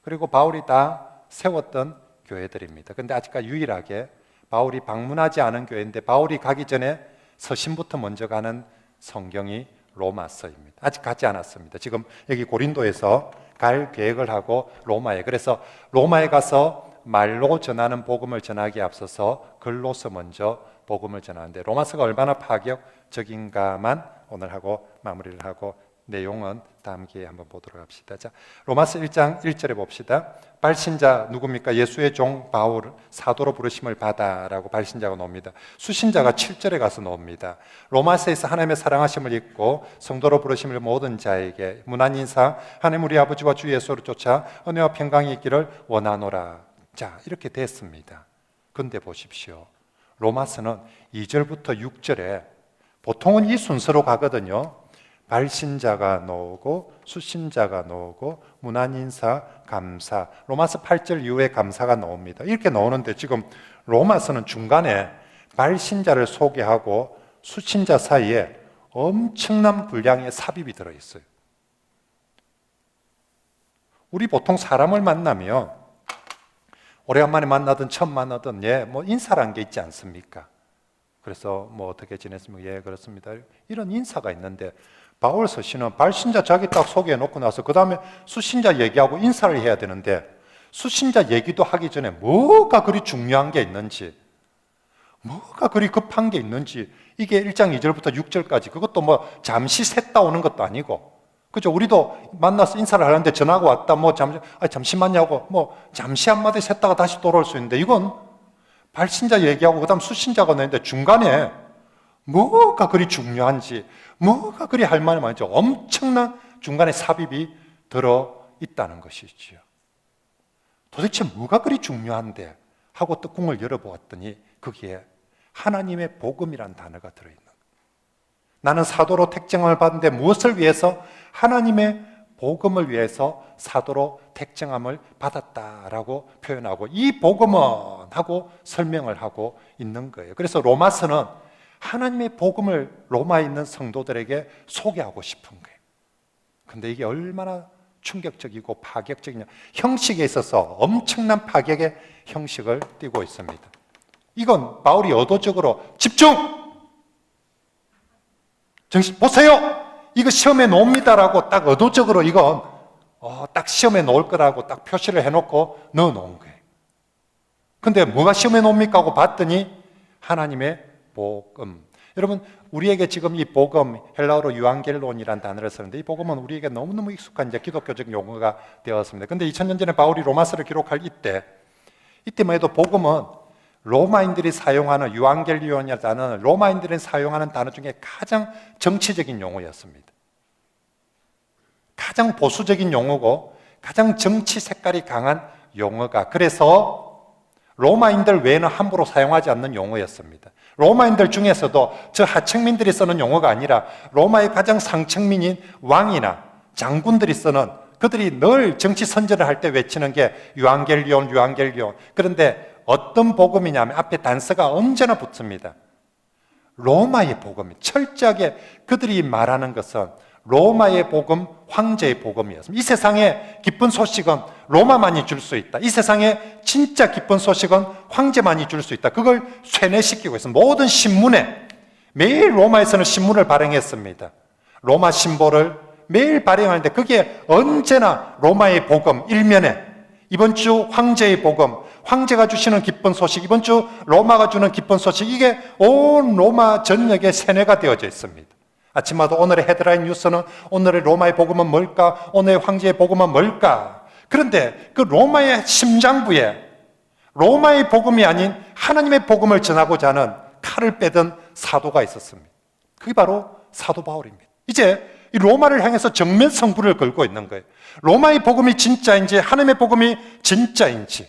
그리고 바울이 다 세웠던 교회들입니다. 그런데 아직까지 유일하게 바울이 방문하지 않은 교회인데 바울이 가기 전에 서신부터 먼저 가는 성경이 로마서입니다. 아직 가지 않았습니다. 지금 여기 고린도에서 갈 계획을 하고 로마에, 그래서 로마에 가서 말로 전하는 복음을 전하기에 앞서서 글로서 먼저 복음을 전하는데 로마서가 얼마나 파격적인가만 오늘 하고 마무리를 하고 내용은 다음 기회에 한번 보도록 합시다. 자, 로마서 1장 1절에 봅시다. 발신자 누굽니까? 예수의 종 바울, 사도로 부르심을 받아라고 발신자가 나옵니다. 수신자가 7절에 가서 나옵니다. 로마서에서 하나님의 사랑하심을 잊고 성도로 부르심을 모든 자에게 문안 인사, 하나님 우리 아버지와 주 예수를 쫓아 은혜와 평강이 있기를 원하노라. 자, 이렇게 됐습니다. 근데 보십시오. 로마서는 2절부터 6절에 보통은 이 순서로 가거든요. 발신자가 나오고 수신자가 나오고 문안 인사, 감사, 로마서 8절 이후에 감사가 나옵니다. 이렇게 나오는데 지금 로마서는 중간에 발신자를 소개하고 수신자 사이에 엄청난 분량의 삽입이 들어있어요. 우리 보통 사람을 만나면 오래간만에 만나든 처음 만나든 뭐 인사라는 게 있지 않습니까? 그래서 어떻게 지냈습니까? 예, 그렇습니다. 이런 인사가 있는데 바울 서신은 발신자 자기 딱 소개해 놓고 나서 그 다음에 수신자 얘기하고 인사를 해야 되는데 수신자 얘기도 하기 전에 뭐가 그리 중요한 게 있는지, 뭐가 그리 급한 게 있는지, 이게 1장 2절부터 6절까지 그것도 잠시 샜다 오는 것도 아니고, 그죠? 우리도 만나서 인사를 하는데 전화가 왔다 잠시만요 하고 잠시 한마디 샜다가 다시 돌아올 수 있는데 이건 발신자 얘기하고 그다음 수신자가 나는데 중간에 뭐가 그리 중요한지, 뭐가 그리 할 말이 많은지 엄청난 중간에 삽입이 들어 있다는 것이지요. 도대체 뭐가 그리 중요한데 하고 뚜껑을 열어보았더니 거기에 하나님의 복음이란 단어가 들어있는 거예요. 나는 사도로 택정함을 받는데 무엇을 위해서? 하나님의 복음을 위해서 사도로 택정함을 받았다라고 표현하고, 이 복음은 하고 설명을 하고 있는 거예요. 그래서 로마서는 하나님의 복음을 로마에 있는 성도들에게 소개하고 싶은 거예요. 근데 이게 얼마나 충격적이고 파격적이냐. 형식에 있어서 엄청난 파격의 형식을 띠고 있습니다. 이건 바울이 의도적으로 집중! 정신 보세요! 이거 시험에 놓습니다라고 딱 의도적으로 이건 딱 시험에 놓을 거라고 딱 표시를 해놓고 넣어놓은 거예요. 근데 뭐가 시험에 놓습니까? 하고 봤더니 하나님의 복음. 여러분, 우리에게 지금 이 복음, 헬라어로 유앙겔론이라는 단어를 쓰는데, 이 복음은 우리에게 너무너무 익숙한 이제 기독교적 용어가 되었습니다. 근데 2000년 전에 바울이 로마서를 기록할 이때만 해도 복음은 로마인들이 사용하는 유앙겔리온이라는 단어는 로마인들이 사용하는 단어 중에 가장 정치적인 용어였습니다. 가장 보수적인 용어고 가장 정치 색깔이 강한 용어가, 그래서 로마인들 외에는 함부로 사용하지 않는 용어였습니다. 로마인들 중에서도 저 하층민들이 쓰는 용어가 아니라 로마의 가장 상층민인 왕이나 장군들이 쓰는, 그들이 늘 정치 선전을 할 때 외치는 게 유앙겔리온, 유앙겔리온. 그런데 어떤 복음이냐면 앞에 단서가 언제나 붙습니다. 로마의 복음, 철저하게 그들이 말하는 것은 로마의 복음, 황제의 복음이었습니다. 이 세상에 기쁜 소식은 로마만이 줄 수 있다. 이 세상에 진짜 기쁜 소식은 황제만이 줄 수 있다. 그걸 쇠뇌시키고 있습니다. 모든 신문에, 매일 로마에서는 신문을 발행했습니다. 로마 신보를 매일 발행하는데 그게 언제나 로마의 복음 일면에, 이번 주 황제의 복음, 황제가 주시는 기쁜 소식, 이번 주 로마가 주는 기쁜 소식, 이게 온 로마 전역에 세뇌가 되어져 있습니다. 아침마다 오늘의 헤드라인 뉴스는 오늘의 로마의 복음은 뭘까? 오늘의 황제의 복음은 뭘까? 그런데 그 로마의 심장부에 로마의 복음이 아닌 하나님의 복음을 전하고자 하는 칼을 빼든 사도가 있었습니다. 그게 바로 사도 바울입니다. 이제 이 로마를 향해서 정면 승부를 걸고 있는 거예요. 로마의 복음이 진짜인지 하나님의 복음이 진짜인지.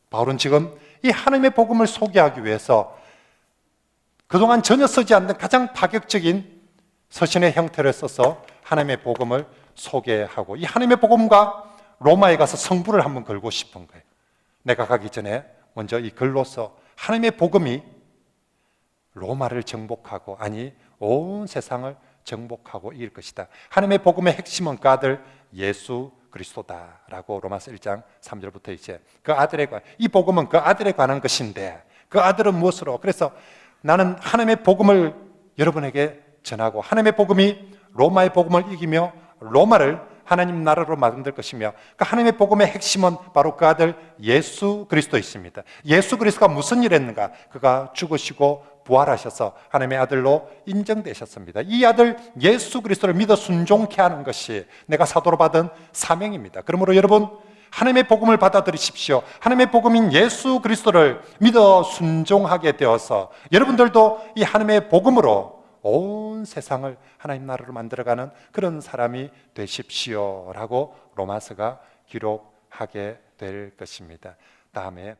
바울은 지금 이 하나님의 복음을 소개하기 위해서 그동안 전혀 쓰지 않는 가장 파격적인 서신의 형태를 써서 하나님의 복음을 소개하고, 이 하나님의 복음과 로마에 가서 승부를 한번 걸고 싶은 거예요. 내가 가기 전에 먼저 이 글로서 하나님의 복음이 로마를 정복하고, 아니 온 세상을 정복하고 이길 것이다. 하나님의 복음의 핵심은 그 아들 예수 그리스도다라고 로마서 1장 3절부터 이제 그 아들에 관한, 이 복음은 그 아들에 관한 것인데 그 아들은 무엇으로? 그래서 나는 하나님의 복음을 여러분에게 전하고, 하나님의 복음이 로마의 복음을 이기며 로마를 하나님 나라로 만들 것이며, 그 하나님의 복음의 핵심은 바로 그 아들 예수 그리스도이십니다. 예수 그리스도가 무슨 일 했는가? 그가 죽으시고 부활하셔서 하나님의 아들로 인정되셨습니다. 이 아들 예수 그리스도를 믿어 순종케 하는 것이 내가 사도로 받은 사명입니다. 그러므로 여러분, 하나님의 복음을 받아들이십시오. 하나님의 복음인 예수 그리스도를 믿어 순종하게 되어서 여러분들도 이 하나님의 복음으로 온 세상을 하나님 나라로 만들어가는 그런 사람이 되십시오라고 로마서가 기록하게 될 것입니다. 다음에